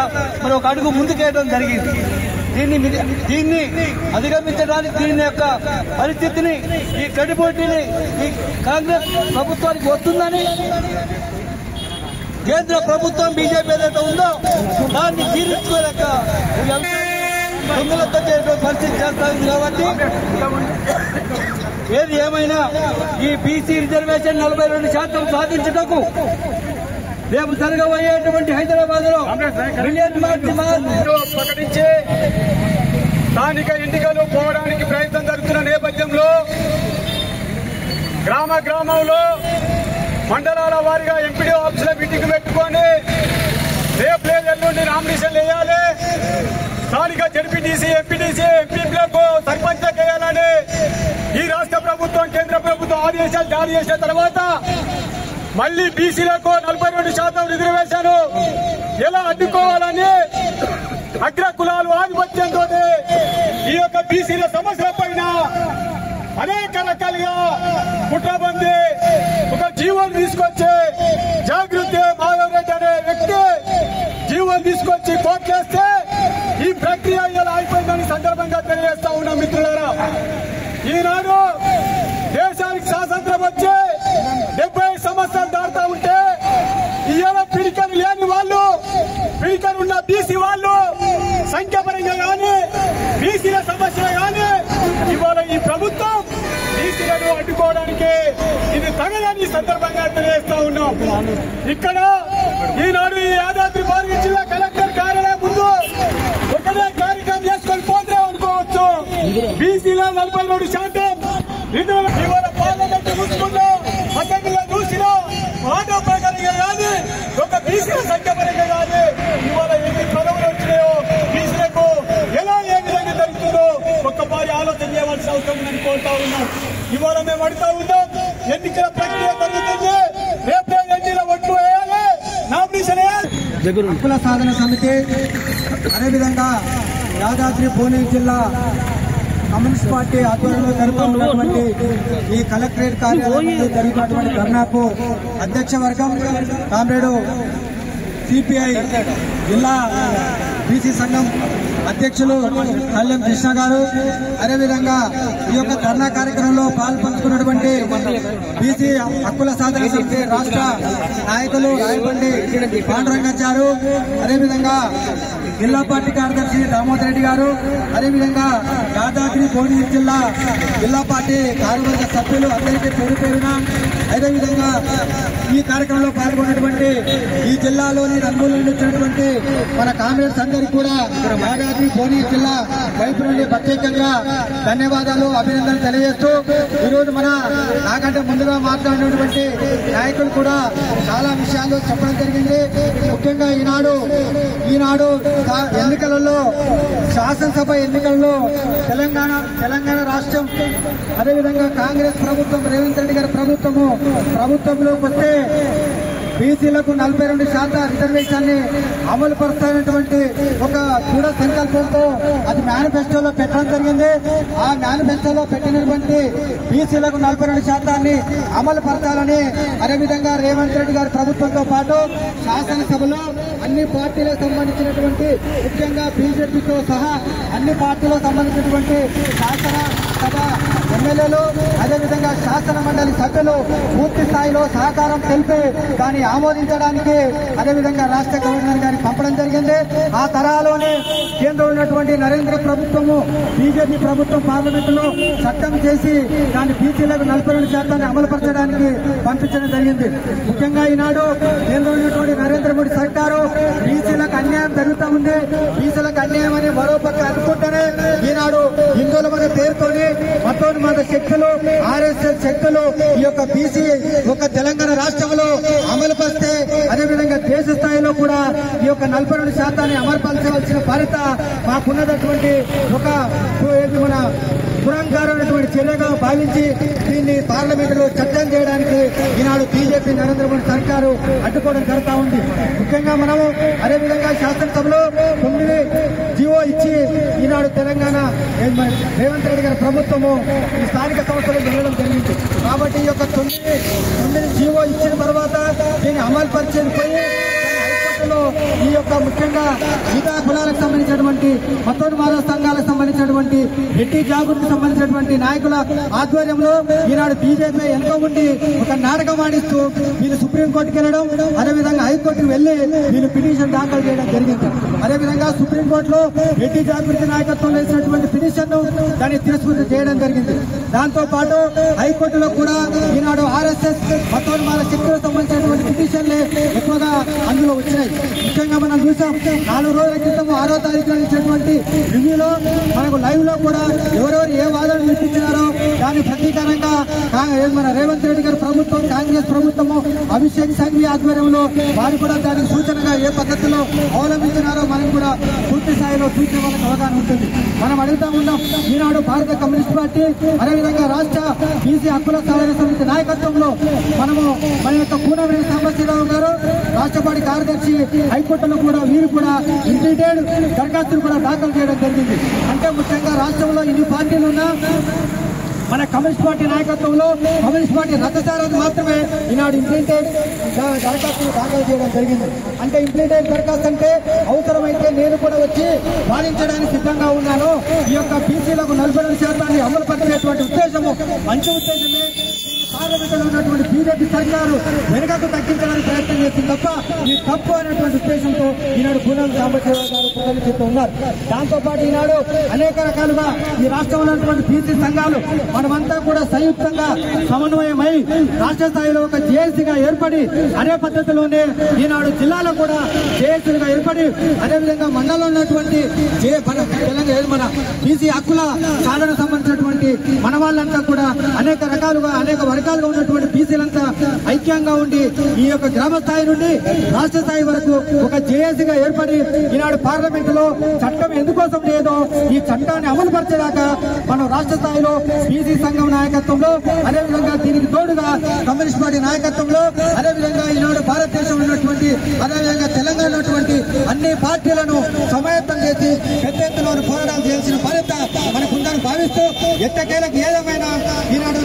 మరి ఒక అడుగు ముందుకేయడం జరిగింది. దీన్ని అధిగమించడానికి దీని యొక్క పరిస్థితిని ఈ క్రెడిబిలిటీని ఈ కాంగ్రెస్ ప్రభుత్వానికి వస్తుందని కేంద్ర ప్రభుత్వం బీజేపీ ఏదైతే ఉందో దాన్ని జీర్ణించుకోలేక దొంగలతో పరిస్థితి చేస్తా ఉంది. కాబట్టి ఏది ఏమైనా ఈ బీసీ రిజర్వేషన్ 42% సాధించటకు రేపు జరగబోయేటువంటి హైదరాబాద్ లో ప్రకటించి స్థానిక ఎన్నికలు పోవడానికి ప్రయత్నం జరుగుతున్న నేపథ్యంలో గ్రామంలో మండలాల వారీగా ఎంపీడీ ఆఫీసుల మీటింగ్ పెట్టుకొని రేపు ఎల్లుండి నామినేషన్ వేయాలి. స్థానిక జడ్పీటీసీ ఎంపీటీసీ ఎంపీలకు సర్పంచ్ వేయాలని ఈ రాష్ట్ర ప్రభుత్వం కేంద్ర ప్రభుత్వం ఆదేశాలు జారీ చేసిన తర్వాత మళ్లీ బీసీలకు 42% రిజర్వేషన్ ఎలా అడ్డుకోవాలని అగ్ర కులాలు ఆధిపత్యంతో ఈ యొక్క బీసీల సమస్యల పైన అనేక రకాలుగా కుట్రబంది ఒక జీవోలు తీసుకొచ్చి జాగృతి మాధవ్ రెడ్డి అనే వ్యక్తి జీవోలు తీసుకొచ్చి కోట్లేస్తే ఈ ప్రక్రియ ఇలా అయిపోయిందని సందర్భంగా తెలియజేస్తా ఉన్నాం. మిత్రులారా, ఈనాడు దేశానికి స్వాతంత్రం వచ్చి 70 సంవత్సరాలు దాటుతా ఉంటే ఇవాళ పిడికలు లేని వాళ్ళు, పిడికలు ఉన్న బీసీ వాళ్ళు సంఖ్యాపరంగా కానీ బీసీల సమస్యలు కానీ ఇవాళ ఈ ప్రభుత్వం బీసీలను అడ్డుకోవడానికి ఇది తగదని సందర్భంగా తెలియజేస్తా ఉన్నాం. ఇక్కడ ఈనాడు ఈ యాదాద్రి భువనగిరి జిల్లా కలెక్టర్ కార్యాలయం ముందు ఒకటే కార్యక్రమం చేసుకొని పోతే అనుకోవచ్చు. బీసీలో 42% ఇవాళ పార్లమెంట్ చూసుకున్నా అసెంబ్లీలో చూసినా మాట ప్రకారంగా కానీ ఒక బీసీల సంఖ్య పరంగా కానీ ఇవాళ ఎన్ని పదవులు వచ్చినాయో బీసీలకు ఎలా ఏ విధంగా జరుగుతుందో ఒక్కసారి ఆలోచన చేయవలసిన అవసరం ఉందని కోరుతా ఉన్నాం. ఇవాళ మేము అడుగుతా ఉన్నాం, ఎన్నికల ప్రక్రియ జరుగుతుంది, రేపే ఎన్నికల ఒట్టు వేయాలి, నామినేషన్ వేయాలి. హక్కుల సాధన సమితి అదేవిధంగా యాదాద్రి భువనగిరి జిల్లా కమ్యూనిస్ట్ పార్టీ ఆధ్వర్యంలో జరుగుతున్నటువంటి ఈ కలెక్టరేట్ కార్యాలయంలో జరుగుతున్నటువంటి ధర్నాకు అధ్యక్ష వర్గం కామ్రేడు సిపిఐ జిల్లా బీసీ సంఘం అధ్యక్షులు కళ్యాణ్ కృష్ణ గారు, అదేవిధంగా ఈ యొక్క ధర్నా కార్యక్రమంలో పాల్పంచుకున్నటువంటి బీసీ హక్కుల సాధన సమితి రాష్ట్ర నాయకులు రాయపల్లి పాండురంగాచారు, అదేవిధంగా జిల్లా పార్టీ కార్యదర్శి దామోదర్ రెడ్డి గారు, అదేవిధంగా యాదాద్రి భువనగిరి జిల్లా పార్టీ కార్యవర్గ సభ్యులు అందరికీ పేరు పేరున, అదేవిధంగా ఈ కార్యక్రమంలో పాల్గొన్నటువంటి ఈ జిల్లాలోని రంగుల నుండి వచ్చినటువంటి మన కాంగ్రెస్ అందరికీ కూడా యాదాద్రి భువనగిరి జిల్లా వైపు నుండి ప్రత్యేకంగా ధన్యవాదాలు, అభినందనలు తెలియజేస్తూ ఈరోజు నాకంటే ముందుగా మాట్లాడినటువంటి నాయకులు కూడా చాలా విషయాలు చెప్పడం జరిగింది. ముఖ్యంగా ఈనాడు ఎన్నికలలో శాసనసభ ఎన్నికల్లో తెలంగాణ రాష్ట్రం అదేవిధంగా కాంగ్రెస్ ప్రభుత్వం రేవంత్ రెడ్డి గారి ప్రభుత్వంలోకి వస్తే బీసీలకు 42% రిజర్వేషన్ అమలు పరుస్తానటువంటి ఒక దృఢ సంకల్పంతో అది మేనిఫెస్టోలో పెట్టడం జరిగింది. ఆ మేనిఫెస్టోలో పెట్టినటువంటి బీసీలకు 42% అమలు పరచాలని, అదేవిధంగా రేవంత్ రెడ్డి గారి ప్రభుత్వంతో పాటు శాసనసభలో అన్ని పార్టీలకు సంబంధించినటువంటి ముఖ్యంగా బీజేపీతో సహా అన్ని పార్టీలకు సంబంధించినటువంటి శాసనసభ ఎమ్మెల్యేలు అదేవిధంగా శాసన మండలి సభ్యులు పూర్తి స్థాయిలో సహకారం తెలిపి దాన్ని ఆమోదించడానికి అదేవిధంగా రాష్ట్ర గవర్నర్ గారికి పంపడం జరిగింది. ఆ తరహాలోనే కేంద్రంలో ఉన్నటువంటి నరేంద్ర ప్రభుత్వము బీజేపీ ప్రభుత్వం పార్లమెంటులో చట్టం చేసి దాన్ని బీసీలకు 42% అమలుపరచడానికి పంపించడం జరిగింది. ముఖ్యంగా ఈనాడు కేంద్రంలో ఉన్నటువంటి నరేంద్ర మోడీ సర్కారు బీసీలకు అన్యాయం జరుగుతూ ఉంది. బీసీలకు అన్యాయం అని మరోపక్క అనుకుంటేనే ఈనాడు హిందువుల మన పేరుతోని మతోన్మాద శక్తులు ఆర్ఎస్ఎస్ శక్తులు ఈ యొక్క బీసీ ఒక తెలంగాణ రాష్ట్రంలో అమలు పరిస్తే అదేవిధంగా దేశ స్థాయిలో కూడా ఈ యొక్క 42% అమలుపరచవలసిన బాధ్యత మాకున్నటువంటి ఒక మన పురంకారమైనటువంటి చర్యగా భావించి దీన్ని పార్లమెంటులో చట్టం చేయడానికి ఈనాడు బీజేపీ నరేంద్ర మోడీ సర్కారు అడ్డుకోవడం జరుగుతూ ఉంది. ముఖ్యంగా మనము అదేవిధంగా శాసనసభలో 9 జీవో ఇచ్చి ఈనాడు తెలంగాణ రేవంత్ రెడ్డి గారి ప్రభుత్వము ఈ స్థానిక సంస్థలు వెళ్ళడం జరిగింది. కాబట్టి ఈ యొక్క 9 జీవో ఇచ్చిన తర్వాత దీన్ని అమలు పరిచేది పోయి ఈ యొక్క ముఖ్యంగా మిగతా కులాలకు సంబంధించినటువంటి మతోన్మాద సంఘాలకు సంబంధించినటువంటి రెడ్డి జాగృతికి సంబంధించినటువంటి నాయకుల ఆధ్వర్యంలో ఈనాడు బీజేపీ ఎంతో ఉండి ఒక నాటకం ఆడిస్తూ వీళ్ళు సుప్రీంకోర్టుకి వెళ్ళడం అదేవిధంగా హైకోర్టుకు వెళ్లి వీళ్ళు పిటిషన్ దాఖలు చేయడం జరిగింది. అదేవిధంగా సుప్రీంకోర్టులో రెడ్డి జాగృతి నాయకత్వంలో వేసినటువంటి పిటిషన్ దాన్ని తిరస్కృతి చేయడం జరిగింది. దాంతో పాటు హైకోర్టులో కూడా ఈనాడు ఆర్ఎస్ఎస్ మతోన్మాద శక్తులకు సంబంధించినటువంటి పిటిషన్లే ఎక్కువగా అందులో వచ్చినాయి. ముఖ్యంగా మనం చూసాం 4 రోజుల క్రితం 6వ తారీఖున ఇచ్చినటువంటి రివ్యూలో మనకు లైవ్ లో కూడా ఎవరెవరు ఏ వాదనలు వినిపించినారో దాని ప్రతీకారంగా మన రేవంత్ రెడ్డి గారి ప్రభుత్వం కాంగ్రెస్ ప్రభుత్వము అభిషేక్ సంఘవి ఆధ్వర్యంలో వారు కూడా దానికి సూచనగా ఏ పద్ధతిలో అవలంబించినారో మనం కూడా పూర్తి స్థాయిలో సూచన వాళ్ళకి అవగాహన ఉంటుంది. మనం అడుగుతా ఉన్నాం ఈనాడు భారత కమ్యూనిస్ట్ పార్టీ అదేవిధంగా రాష్ట్ర బీసీ హక్కుల సాధన సమితి నాయకత్వంలో మనము మన యొక్క కూనవేణి సాంబశివరావు గారు రాష్ట్ర పార్టీ కార్యదర్శి హైకోర్టులో కూడా వీరు కూడా ఇంప్లీటెడ్ దరఖాస్తులు కూడా దాఖలు చేయడం జరిగింది. అంటే ముఖ్యంగా రాష్ట్రంలో ఇన్ని పార్టీలు ఉన్నా మన కమ్యూనిస్ట్ పార్టీ నాయకత్వంలో కమ్యూనిస్ట్ పార్టీ రద్దుసారాన్ని మాత్రమే ఈనాడు ఇంప్లీటెడ్ దరఖాస్తులు దాఖలు చేయడం జరిగింది. అంటే ఇంప్లీటెడ్ దరఖాస్తు అంటే అవసరమైతే నేను కూడా వచ్చి వాదించడానికి సిద్ధంగా ఉన్నాను. ఈ యొక్క బీసీలకు 42% అమలు పరిచేటువంటి ఉద్దేశము మంచి ఉద్దేశమే. పార్లమెంట్లో ఉన్నటువంటి బీజేపీ సర్కారు వెనుకకు తగ్గించడానికి ప్రయత్నం చేసింది తప్ప ఈ తప్పు అనేటువంటి ఉద్దేశంతో ఈనాడు పూనం సాంబశివరావు గారు పునరుద్ధరిస్తూ ఉన్నారు. దాంతో పాటు ఈనాడు అనేక రకాలుగా ఈ రాష్ట్రంలో ఉన్నటువంటి బీసీ సంఘాలు మనమంతా కూడా సంయుక్తంగా సమన్వయమై రాష్ట్ర స్థాయిలో ఒక జేఏసీగా ఏర్పడి అదే పద్ధతిలోనే ఈనాడు జిల్లాలో కూడా జేఏసీలుగా ఏర్పడి అదేవిధంగా మండలంలో ఉన్నటువంటి తెలంగాణ మన బీసీ హక్కుల సాధన సంబంధించినటువంటి మన వాళ్ళంతా కూడా అనేక రకాలుగా అనేక వర్గాలుగా ఉన్నటువంటి బీసీలంతా ఐక్యంగా ఉండి ఈ యొక్క గ్రామ స్థాయి నుండి రాష్ట్ర స్థాయి వరకు ఒక జేఏసీగా ఏర్పడి ఈనాడు పార్లమెంటులో చట్టం ఎందుకోసం లేదో ఈ చట్టాన్ని అమలు పరిచేదాకా మనం రాష్ట్ర స్థాయిలో బీసీ సంఘం నాయకత్వంలో అదేవిధంగా దీనికి తోడుగా కమ్యూనిస్ట్ పార్టీ నాయకత్వంలో అదేవిధంగా ఈనాడు భారతదేశంలో ఉన్నటువంటి అదేవిధంగా తెలంగాణ ఉన్నటువంటి అన్ని పార్టీలను సమాయత్తం చేసి పెద్ద ఎత్తున పోరాటాలు చేయాల్సిన బాధ్యత మనకుందని భావిస్తూ ఎట్టకేలకు ఏదేమైనా ఈనాడు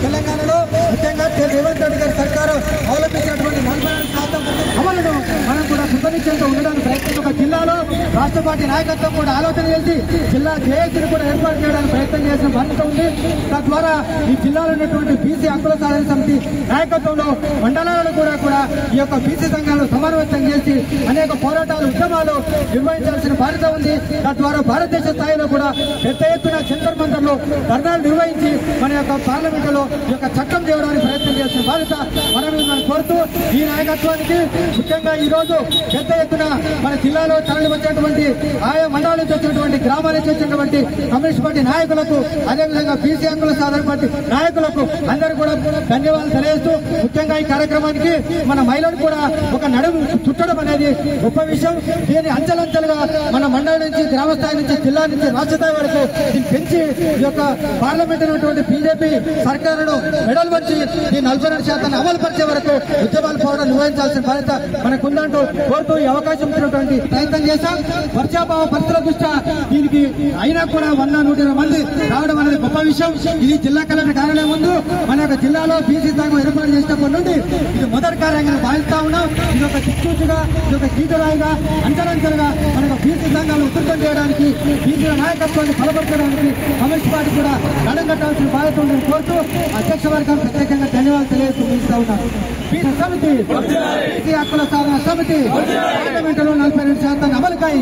తెలంగాణలో ముఖ్యంగా రేవంత్ రెడ్డి గారి సర్కారు అవలంబించినటువంటి 42% అమలును మనం కూడా కృతనిశ్చయంతో ఉండడానికి ప్రయత్నం ఒక జిల్లాలో రాష్ట్ర పార్టీ నాయకత్వం కూడా ఆలోచన చేసి జిల్లా జేఏసీని కూడా ఏర్పాటు చేయడానికి ప్రయత్నం చేసిన బాధ్యత ఉంది. తద్వారా ఈ జిల్లాలో ఉన్నటువంటి బీసీ హక్కుల సాధన సమితి నాయకత్వంలో మండలాలను కూడా ఈ యొక్క బీసీ సంఘాలను సమన్వయం చేసి అనేక పోరాటాలు ఉద్యమాలు నిర్వహించాల్సిన బాధ్యత ఉంది. తద్వారా భారతదేశ స్థాయిలో కూడా పెద్ద ఎత్తున జంతర్ మంతర్లో ధర్నాలు నిర్వహించి మన యొక్క పార్లమెంటులో ఈ యొక్క చట్టం చేయడానికి ప్రయత్నం చేసిన బాధ్యత మనం కోరుతూ ఈ నాయకత్వానికి ముఖ్యంగా ఈ రోజు పెద్ద ఎత్తున మన జిల్లాలో తరలి వచ్చేటువంటి ఆయా మండలాల నుంచి వచ్చినటువంటి గ్రామాల నుంచి వచ్చినటువంటి కమ్యూనిస్ట్ పార్టీ నాయకులకు అదేవిధంగా బీసీ హక్కుల సాధన పార్టీ నాయకులకు అందరూ కూడా ధన్యవాదాలు తెలియజేస్తూ ముఖ్యంగా ఈ కార్యక్రమానికి మన మహిళలు కూడా ఒక నడుము చుట్టడం అనేది గొప్ప విషయం. దీన్ని అంచెలంచెలుగా మన మండలం నుంచి గ్రామ స్థాయి నుంచి జిల్లా నుంచి రాష్ట్ర స్థాయి వరకు దీన్ని పెంచి ఈ యొక్క పార్లమెంట్ ఉన్నటువంటి బీజేపీ సర్కారును మెడల్ వచ్చి ఈ 42% అమలు పరిచే వరకు ఉద్యమాలు పోవడం నిర్వహించాల్సిన బాధ్యత మనకుందంటూ కోరుతూ ఈ అవకాశం ఇచ్చినటువంటి ప్రయత్నం చేశాం. వర్షాభావ పరిస్థితుల దృష్ట్యా దీనికి అయినా కూడా 100-120 మంది రావడం అనేది గొప్ప విషయం. ఇది జిల్లా కలెక్టర్ కార్యాలయం ముందు మన యొక్క జిల్లాలో బీసీ సంఘం ఏర్పాటు చేసినప్పటి నుండి ఇది మొదటి కార్యంగా భావిస్తా ఉన్నాం. ఇది ఒక దిక్సూచిగా, ఇది ఒక గీతరాయిగా, అంచెలంచెలుగా మనకు బీసీ సంఘాలను ఉధృతం చేయడానికి, బీసీల నాయకత్వాన్ని బలపరచడానికి కమ్యూనిస్ట్ పార్టీ కూడా నడగట్టాల్సిన బాధ్యత ఉందని కోరుతూ అధ్యక్ష వర్గం ప్రత్యేకంగా ధన్యవాదాలు తెలియజేస్తూ ఉన్నాను. బీసీ సమితి, బీసీ హక్కుల సాధన సమితి పార్లమెంటులో 42% అమలుకాయి,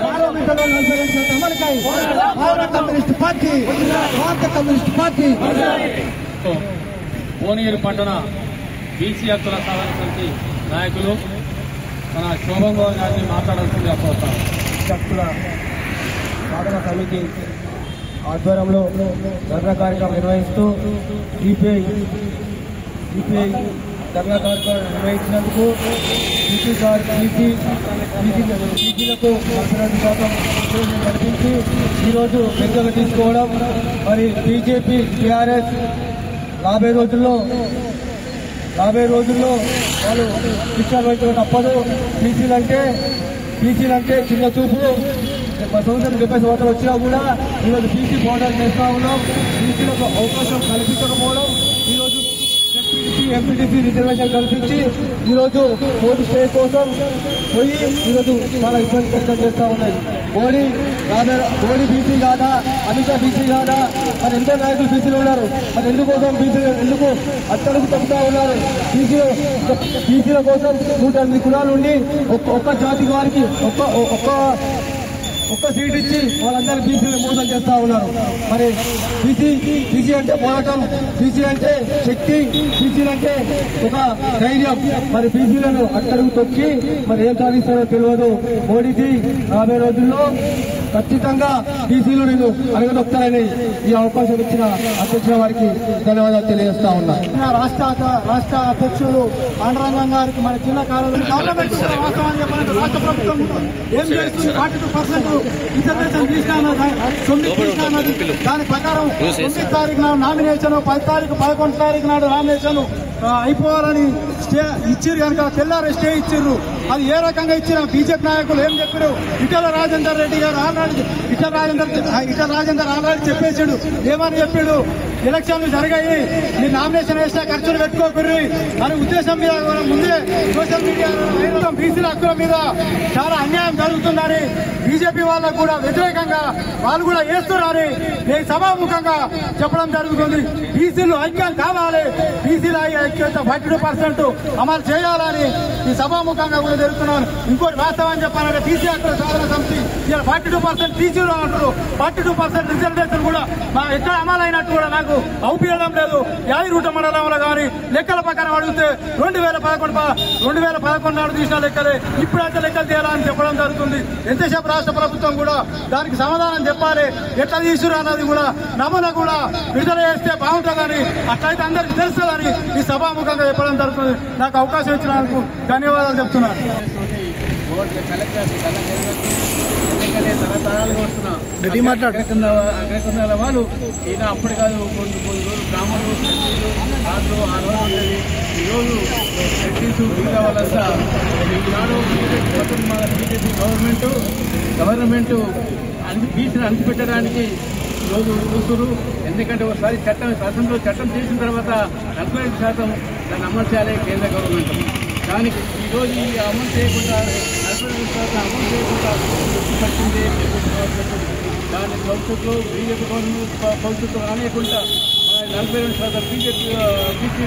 పార్లమెంటులో 42% అమలుకాయి. భారత కమ్యూనిస్ట్ పార్టీ, భారత కమ్యూనిస్ట్ పార్టీ. భువనగిరి పట్టణ బీసీ హక్కుల సాధన సమితి నాయకులు మన శోభన్ బాబు గారిని మాట్లాడాల్సిందిగా కోరుతాం. హక్కుల సాధన సమితి ఆధ్వర్యంలో ధర్నా కార్యక్రమం నిర్వహిస్తూ సిపిఐ ధర్నా కార్యక్రమం నిర్వహించినందుకు బీసీలకు 42% కల్పించి ఈరోజు పెద్దగా తీసుకోవడం, మరి బీజేపీ టీఆర్ఎస్ రాబోయే రోజుల్లో వాళ్ళు శిక్షలు పెట్టడం తప్పదు. బీసీలంటే చిన్న చూపు. 70 సంవత్సరాలు వచ్చినా కూడా ఈరోజు బీసీ పోరాటం చేస్తా ఉన్నాం. బీసీలకు అవకాశం కల్పించకపోవడం, ఈరోజు ఎంపీటీసీ రిజర్వేషన్ కల్పించి ఈరోజు ఓటు స్టే కోసం పోయి ఈరోజు చాలా ఇబ్బంది వ్యక్తం చేస్తా ఉన్నాయి. మోడీ బీసీ కాదా, అమిత్ షా బీసీ కాదా, మరి ఎంతో నాయకులు బీసీలు ఉన్నారు. మరి ఎందుకోసం బీసీలు ఎందుకు అత్తలకు తప్పుతా ఉన్నారు? బీసీల కోసం 108 కులాలు ఉండి ఒక్క జాతి వారికి ఒక్క సీట్ ఇచ్చి వాళ్ళందరూ బీసీలు మోసం చేస్తా ఉన్నారు. మరి బీసీ అంటే పోరాటం, బీసీ అంటే శక్తి, బీసీలు అంటే ఒక ధైర్యం. మరి బీసీలను అట్టడుగు తొక్కి మరి ఏం సాధిస్తారో తెలియదు. మోడీజీ రాబోయే రోజుల్లో ఖచ్చితంగా బీసీలు నేను అడగదొక్తారని ఈ అవకాశం ఇచ్చిన అధ్యక్ష వారికి ధన్యవాదాలు తెలియజేస్తా ఉన్నా. రాష్ట్ర అధ్యక్షులు పాండురంగం గారికి మన జిల్లా కార్యాలయం గవర్నమెంట్ వాస్తవాన్ని చెప్పాలంటే రాష్ట్ర ప్రభుత్వం ఏం చేస్తుంది? 42% రిజర్వేషన్ తీసుకున్నది. దాని ప్రకారం 9 తారీఖు నాడు నామినేషన్, 10 తారీఖు 11 తారీఖు నాడు నామినేషన్ అయిపోవాలని స్టే ఇచ్చిర్రు. కనుక తెల్లారి స్టే ఇచ్చిర్రు. అది ఏ రకంగా ఇచ్చిన బీజేపీ నాయకులు ఏం చెప్పారు? ఇటల రాజేందర్ రెడ్డి గారు ఆల్రెడీ ఇటల రాజేందర్ ఆల్రెడీ చెప్పేసాడు. ఏమని చెప్పాడు? ఎలక్షన్లు జరిగాయి, మీరు నామినేషన్ వేసినా ఖర్చులు పెట్టుకోకర్రి అనే ఉద్దేశం మీద ముందే సోషల్ మీడియా బీసీల హక్కుల మీద చాలా అన్యాయం జరుగుతుందని బీజేపీ వాళ్ళకు కూడా వ్యతిరేకంగా వాళ్ళు కూడా వేస్తున్నారని నేను సభాముఖంగా చెప్పడం జరుగుతుంది. బీసీలు ఐక్యం కావాలి, బీసీల ఐక్యత 42% అమలు చేయాలని ఈ సభాముఖంగా కూడా జరుగుతున్నాను. ఇంకోటి వాస్తవం చెప్పాలంటే బీసీ హక్కుల సాధన సమితి 42% బీసీలు అంటారు. 42% రిజర్వేషన్ కూడా ఎక్కడ అమలైనట్టు కూడా నాకు అవుపియడం లేదు. యాదిరూట మండలంలో కానీ లెక్కల ప్రకారం అడిగితే 2011 నాడు తీసిన లెక్కలే ఇప్పుడైతే లెక్కలు తీయాలని చెప్పడం జరుగుతుంది. ఎంతసేపు రాష్ట్ర ప్రభుత్వం కూడా దానికి సమాధానం చెప్పాలి. ఎట్లా తీసుకురా అన్నది కూడా నమూనా కూడా విడుదల చేస్తే బాగుంటుందని, అట్లయితే అందరికీ తెలుస్తుందని ఈ సభాముఖంగా చెప్పడం జరుగుతుంది. నాకు అవకాశం ఇచ్చినందుకు ధన్యవాదాలు చెప్తున్నాను. అగ్రకున్నాల వాళ్ళు ఈయన అప్పుడు కాదు కొన్ని రోజులు బ్రాహ్మణులు దాంట్లో ఆ రోజు ఉండేది. ఈరోజు బ్రిటిష్ మిగతా వాళ్ళంతా ఈనాడు మన బీజేపీ గవర్నమెంట్ బీసీని అణిచిపెట్టడానికి ఈరోజు చూస్తున్నారు. ఎందుకంటే ఒకసారి చట్టం చేసిన తర్వాత 45% దాన్ని అమలు చేయాలి కేంద్ర గవర్నమెంట్. దానికి ఈరోజు అమలు చేయకుండా 45% అమలు చేయకుండా పట్టింది దాని భవిష్యత్తులో బీజేపీ గవర్నమెంట్ భవిష్యత్తు అనేకుండా 42% బీసీ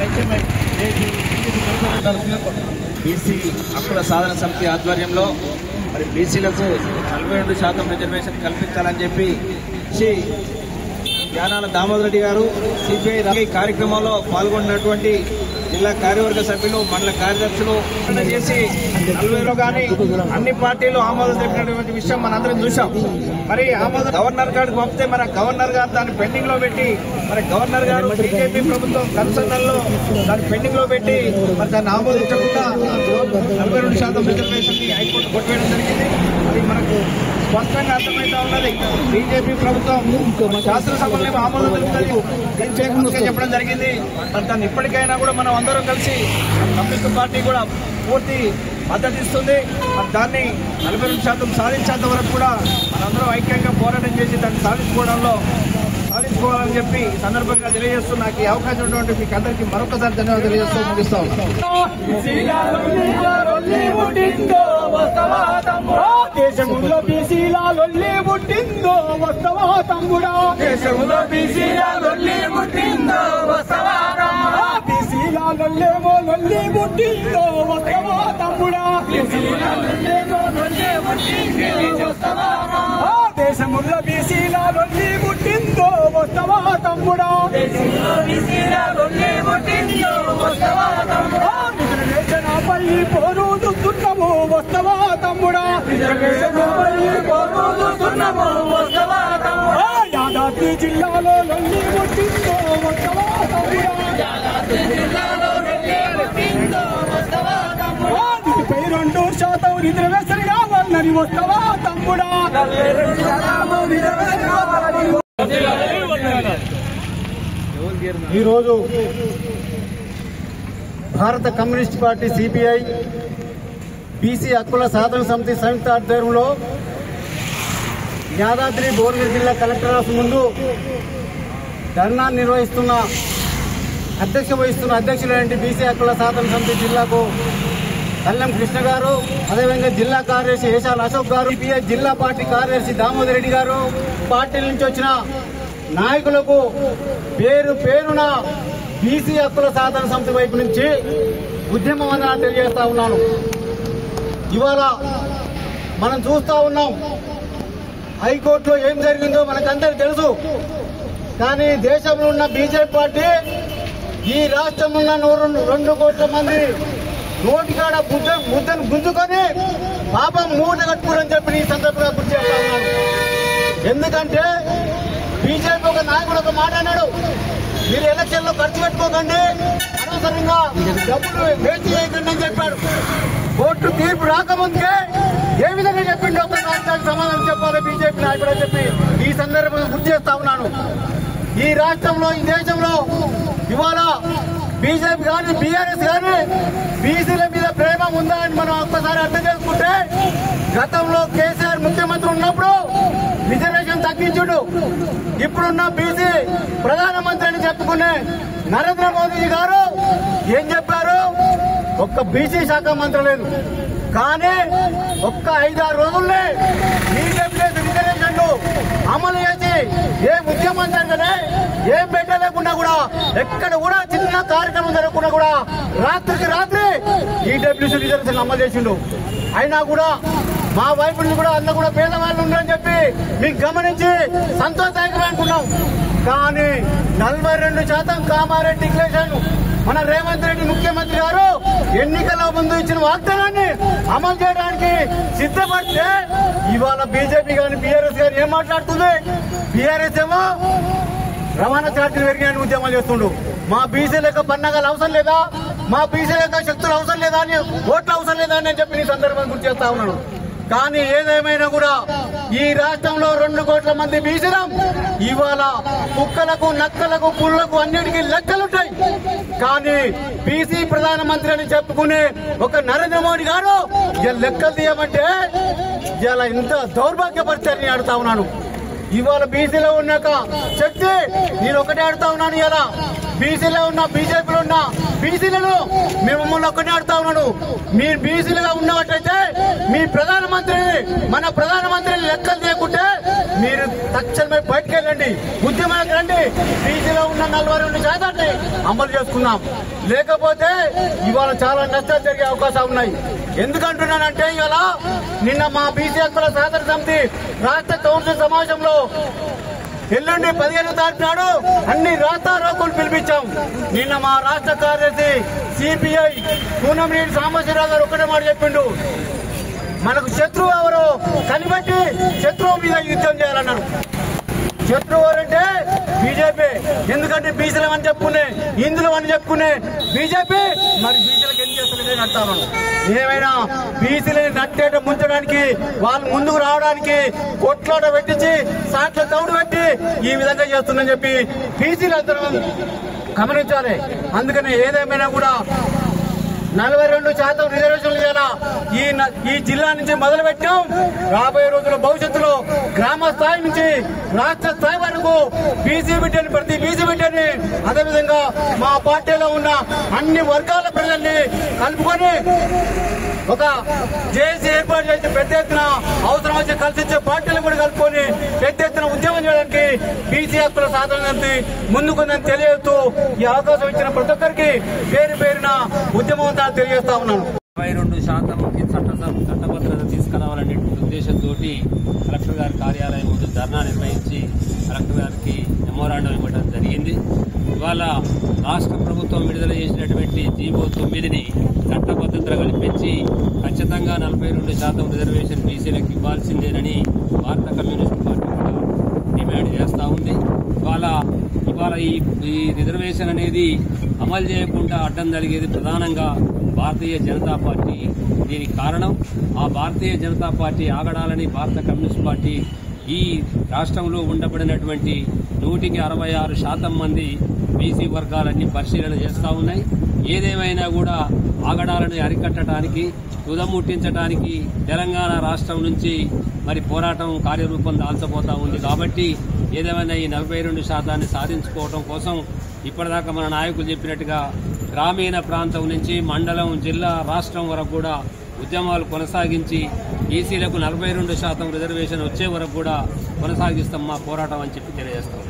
ఐక్యమై బీసీ హక్కుల సాధన సమితి ఆధ్వర్యంలో మరి బీసీలకు 42% రిజర్వేషన్ కల్పించాలని చెప్పి యానాల దామోదర్ రెడ్డి గారు సిపిఐ కార్యక్రమంలో పాల్గొన్నటువంటి జిల్లా కార్యవర్గ సభ్యులు, మండల కార్యదర్శులు చేసి 40లో కానీ అన్ని పార్టీలు ఆమోదం తెలిపినటువంటి విషయం మనందరం చూసాం. మరి గవర్నర్ గారికి పంపితే మన గవర్నర్ గారు దాన్ని పెండింగ్ లో పెట్టి మరి గవర్నర్ గారు బీజేపీ ప్రభుత్వం కన్సర్న్లో దాన్ని పెండింగ్ లో పెట్టి మరి దాన్ని ఆమోదించకుండా 42% రిజర్వేషన్ ని హైకోర్టు కొట్టివేయడం జరిగింది. అది మనకు స్పష్టంగా అర్థమైతా ఉన్నది. బీజేపీ ప్రభుత్వం శాసనసభలో ఆమోదం తెలుపుతుంది చెప్పడం జరిగింది. మరి దాన్ని ఇప్పటికైనా కూడా మనం అందరం కలిసి కమ్యూనిస్ట్ పార్టీ కూడా పూర్తి మద్దతు ఇస్తుంది. మరి దాన్ని 42% సాధించేంత వరకు కూడా మనందరం ఐక్యంగా పోరాటం చేసి దాన్ని సాధించుకోవాలని చెప్పి ఈ సందర్భంగా తెలియజేస్తూ నాకు ఈ అవకాశం ఉన్నటువంటి మీకు అందరికీ మరొకసారి ధన్యవాదాలు తెలియజేస్తూ ముగిస్తా ఉన్నాం. దేశంలో బీసీల లొల్లి పుట్టిందో వస్తవా తమ్ముడా, దేశంలో బీసీల లొల్లి పుట్టిందో వస్తవా తమ్ముడా, బీసీల లొల్లేమో లొల్లి పుట్టిందో వస్తవా తమ్ముడా, బీసీల లొల్లేమో లొల్లి పుట్టిందో వస్తవా తమ్ముడా, దేశంలో బీసీల లొల్లి పుట్టిందో వస్తవా తమ్ముడా, దేశంలో బీసీల లొల్లి పుట్టిందో వస్తవా తమ్ముడా, రిజర్వేషన్పై పోరాడుతున్నాము వస్తవా తమ్ముడా, రిజర్వేషన్పై పోరాడుతున్నాము వస్తవా తమ్ముడా, యాదాద్రి జిల్లాలో లొల్లి పుట్టిందో వస్తవా తమ్ముడా, యాదాద్రి జిల్లాలో లొల్లి పుట్టిందో వస్తవా తమ్ముడా, దీనిపై 2% రిజర్వేషన్ కావాలని వస్తవా తమ్ముడా, 42% రిజర్వేషన్ కావాలని. ఈరోజు భారత కమ్యూనిస్ట్ పార్టీ సిపిఐ బీసీ హక్కుల సాధన సమితి సంయుక్త ఆధ్వర్యంలో యాదాద్రి భువనగిరి జిల్లా కలెక్టర్ ఆఫీస్ ముందు ధర్నా నిర్వహిస్తున్న అధ్యక్షులైన బీసీ హక్కుల సాధన సమితి జిల్లాకు కల్లం కృష్ణ గారు, అదేవిధంగా జిల్లా కార్యదర్శి ఏషాల అశోక్ గారు, సిపిఐ జిల్లా పార్టీ కార్యదర్శి దామోదర్ రెడ్డి గారు, పార్టీల నుంచి వచ్చిన నాయకులకు పేరున బీసీ హక్కుల సాధన సమితి వైపు నుంచి ఉద్యమ వందనాలు తెలియజేస్తా ఉన్నాను. ఇవాళ మనం చూస్తా ఉన్నాం హైకోర్టులో ఏం జరిగిందో మనకందరికీ తెలుసు. కానీ దేశంలో ఉన్న బీజేపీ పార్టీ ఈ రాష్ట్రంలో ఉన్న 2 కోట్ల మంది నోటికాడ ముద్దను గుంజుకొని పాపం మూట కట్టుకోరని చెప్పి ఈ సందర్భంగా గుర్తు చేస్తా ఉన్నాను. ఎందుకంటే బీజేపీ ఒక నాయకుడు ఒక మాట అన్నాడు, మీరు ఎలక్షన్ లో ఖర్చు పెట్టుకోకండి, అనవసరంగా డబ్బులు వేస్ట్ చేయకండి అని చెప్పాడు. కోర్టు తీర్పు రాకముందుకే ఏ విధంగా చెప్పిండి ఒక రాష్ట్రానికి సమాధానం చెప్పాలి బీజేపీ నాయకుడు అని చెప్పి ఈ సందర్భంగా గుర్తు చేస్తా ఉన్నాను. ఈ రాష్ట్రంలో ఈ దేశంలో ఇవాళ బీజేపీ కానీ బీఆర్ఎస్ కానీ బీసీల మీద ప్రేమ ఉందా అని మనం ఒక్కసారి అర్థం చేసుకుంటే, గతంలో కేసీఆర్ ముఖ్యమంత్రి ఉన్నప్పుడు రిజర్వేషన్ తగ్గించుడు, ఇప్పుడున్న బీసీ ప్రధానమంత్రి అని చెప్పుకునే నరేంద్ర మోదీ గారు ఏం చెప్పారు? ఒక్క బీసీ శాఖ మంత్రి లేదు, కానీ ఒక్క 5-6 రోజుల్ని ఈడబ్ల్యూఎస్ రిజర్వేషన్లు అమలు చేసి ఏ ముఖ్యమంత్రి అంటే ఏం పెట్టలేకుండా కూడా ఎక్కడ కూడా చిన్న కార్యక్రమం జరగకుండా కూడా రాత్రికి రాత్రి ఈడబ్ల్యూఎస్ రిజర్వేషన్ అమలు చేసిండు. అయినా కూడా మా వైపు నుంచి కూడా అందులో కూడా పేదవాళ్ళు ఉన్నారని చెప్పి మీకు గమనించి సంతోషదాయకమే అనుకున్నాం. కానీ 42% కామారెడ్డి డిక్లరేషన్ మన రేవంత్ రెడ్డి ముఖ్యమంత్రి గారు ఎన్నికల ముందు ఇచ్చిన వాగ్దానాన్ని అమలు చేయడానికి సిద్ధపడితే ఇవాళ బీజేపీ కానీ బీఆర్ఎస్ గారు ఏం మాట్లాడుతుంది? బీఆర్ఎస్ ఏమో రవాణా ఛార్జీలు పెరిగాయని ఉద్యమాలు చేస్తుండ్రు. మా బీసీలకు పన్నాగాలు అవసరం లేదా, మా బీసీలకు శక్తులు అవసరం లేదా అని, ఓట్లు అవసరం లేదా అని చెప్పి ఈ సందర్భంగా గుర్తు చేస్తా ఉన్నాను. కానీ ఏదేమైనా కూడా ఈ రాష్ట్రంలో 2 కోట్ల మంది బీసీలం ఇవాళ కుక్కలకు నక్కలకు పుల్లకు అన్నిటికీ లెక్కలుంటాయి. కానీ బీసీ ప్రధానమంత్రి అని చెప్పుకునే ఒక నరేంద్ర మోడీ గారు లెక్కలు తీయమంటే ఇలా ఇంత దౌర్భాగ్యపరిచారని అడుగుతా ఉన్నాను. ఇవాళ బీసీలో ఉన్న శక్తి నేను ఒకటే అడుగుతా ఉన్నాను. ఇలా బీసీలో ఉన్న బీజేపీలో ఉన్న బీసీలను మిమ్మల్ని ఒక్కటే అడుగుతా ఉన్నాను. మీరు బీసీలుగా ఉన్నట్టయితే మీ మన ప్రధానమంత్రిని లెక్కలు చేయకుంటే మీరు తక్షణమే బయటకు వెళ్ళండి, ఉద్యమానికి రండి. బీసీలో ఉన్న 42% అమలు చేసుకున్నాం. లేకపోతే ఇవాళ చాలా నష్టాలు జరిగే అవకాశాలు ఉన్నాయి. ఎందుకంటున్నానంటే ఇవాళ నిన్న మా బీసీ హక్కుల సాధన సమితి రాష్ట్ర కౌన్సిల్ సమావేశంలో ఎల్లుండి 15వ తారీఖు నాడు అన్ని రాస్తారోకోలు పిలిపించాం. నిన్న మా రాష్ట్ర కార్యదర్శి సిపిఐ కూనంరెడ్డి సాంబశివరావు గారు ఒకటే మాట చెప్పిండు, మనకు శత్రువు ఎవరో కనిపెట్టి శత్రువు మీద యుద్ధం చేయాలన్నారు. శత్రువు అంటే బీజేపీ. ఎందుకంటే బీసీలు అని చెప్పుకునే, హిందువులు అని చెప్పుకునే బీజేపీ మరి బీసీలకు ఏం చేస్తలేదని అంటాను. ఏమైనా బీసీలని నట్టేట ముంచడానికి, వాళ్ళు ముందుకు రావడానికి కొట్లాట పెట్టించి సాట్ల తౌడు పెట్టి ఈ విధంగా చేస్తుందని చెప్పి బీసీలు అందరూ గమనించాలి. అందుకని ఏదేమైనా కూడా 42% రిజర్వేషన్లు చేయాలా ఈ జిల్లా నుంచి మొదలు పెట్టాం. రాబోయే రోజుల్లో భవిష్యత్తులో గ్రామ స్థాయి నుంచి రాష్ట్ర స్థాయి వరకు బీసీ బిడ్డని, ప్రతి బీసీ బిడ్డని, అదేవిధంగా మా పార్టీలో ఉన్న అన్ని వర్గాల ప్రజల్ని కలుపుకొని ఒక జేఏసీ ఏర్పాటు చేసి పెద్ద ఎత్తున అవసరం వచ్చి కలిసి పార్టీలు కూడా కలుపుకొని పెద్ద ఎత్తున ఉద్యమం చేయడానికి బీసీ హక్కుల సాధన ముందుకుందని తెలియజేస్తూ ఈ అవకాశం ఇచ్చిన ప్రతి ఒక్కరికి పేరు పేరున ఉద్యమం తెలియజేస్తా ఉన్నాను. 22% చట్టభద్రత తీసుకురావాలనే ఉద్దేశంతో కలెక్టర్ గారి కార్యాలయం ముందు ధర్నా నిర్వహించి కలెక్టర్ గారికి మెమోరాండం ఇవ్వడం జరిగింది. ఇవాళ రాష్ట్ర ప్రభుత్వం విడుదల చేసినటువంటి జీవో 9ని చట్టబద్ధత కల్పించి ఖచ్చితంగా 42% రిజర్వేషన్ బీసీలకు ఇవ్వాల్సిందేనని భారత కమ్యూనిస్ట్ పార్టీ కూడా డిమాండ్ చేస్తూ ఉంది. ఇవాళ ఈ రిజర్వేషన్ అనేది అమలు చేయకుండా అడ్డం జరిగేది ప్రధానంగా భారతీయ జనతా పార్టీ. దీనికి కారణం ఆ భారతీయ జనతా పార్టీ ఆగడాలని భారత కమ్యూనిస్ట్ పార్టీ ఈ రాష్ట్రంలో ఉండబడినటువంటి 166% మంది బీసీ వర్గాలన్నీ పరిశీలన చేస్తూ ఉన్నాయి. ఏదేమైనా కూడా ఆగడాలను అరికట్టడానికి, తుదముట్టించడానికి తెలంగాణ రాష్ట్రం నుంచి మరి పోరాటం కార్యరూపం దాల్చబోతా ఉంది. కాబట్టి ఏదేమైనా ఈ 42% సాధించుకోవడం కోసం ఇప్పటిదాకా మన నాయకులు చెప్పినట్టుగా గ్రామీణ ప్రాంతం నుంచి మండలం, జిల్లా, రాష్ట్రం వరకు కూడా ఉద్యమాలు కొనసాగించి బీసీలకు 42% రిజర్వేషన్ వచ్చే వరకు కూడా కొనసాగిస్తాం మా పోరాటం అని చెప్పి తెలియజేస్తాం.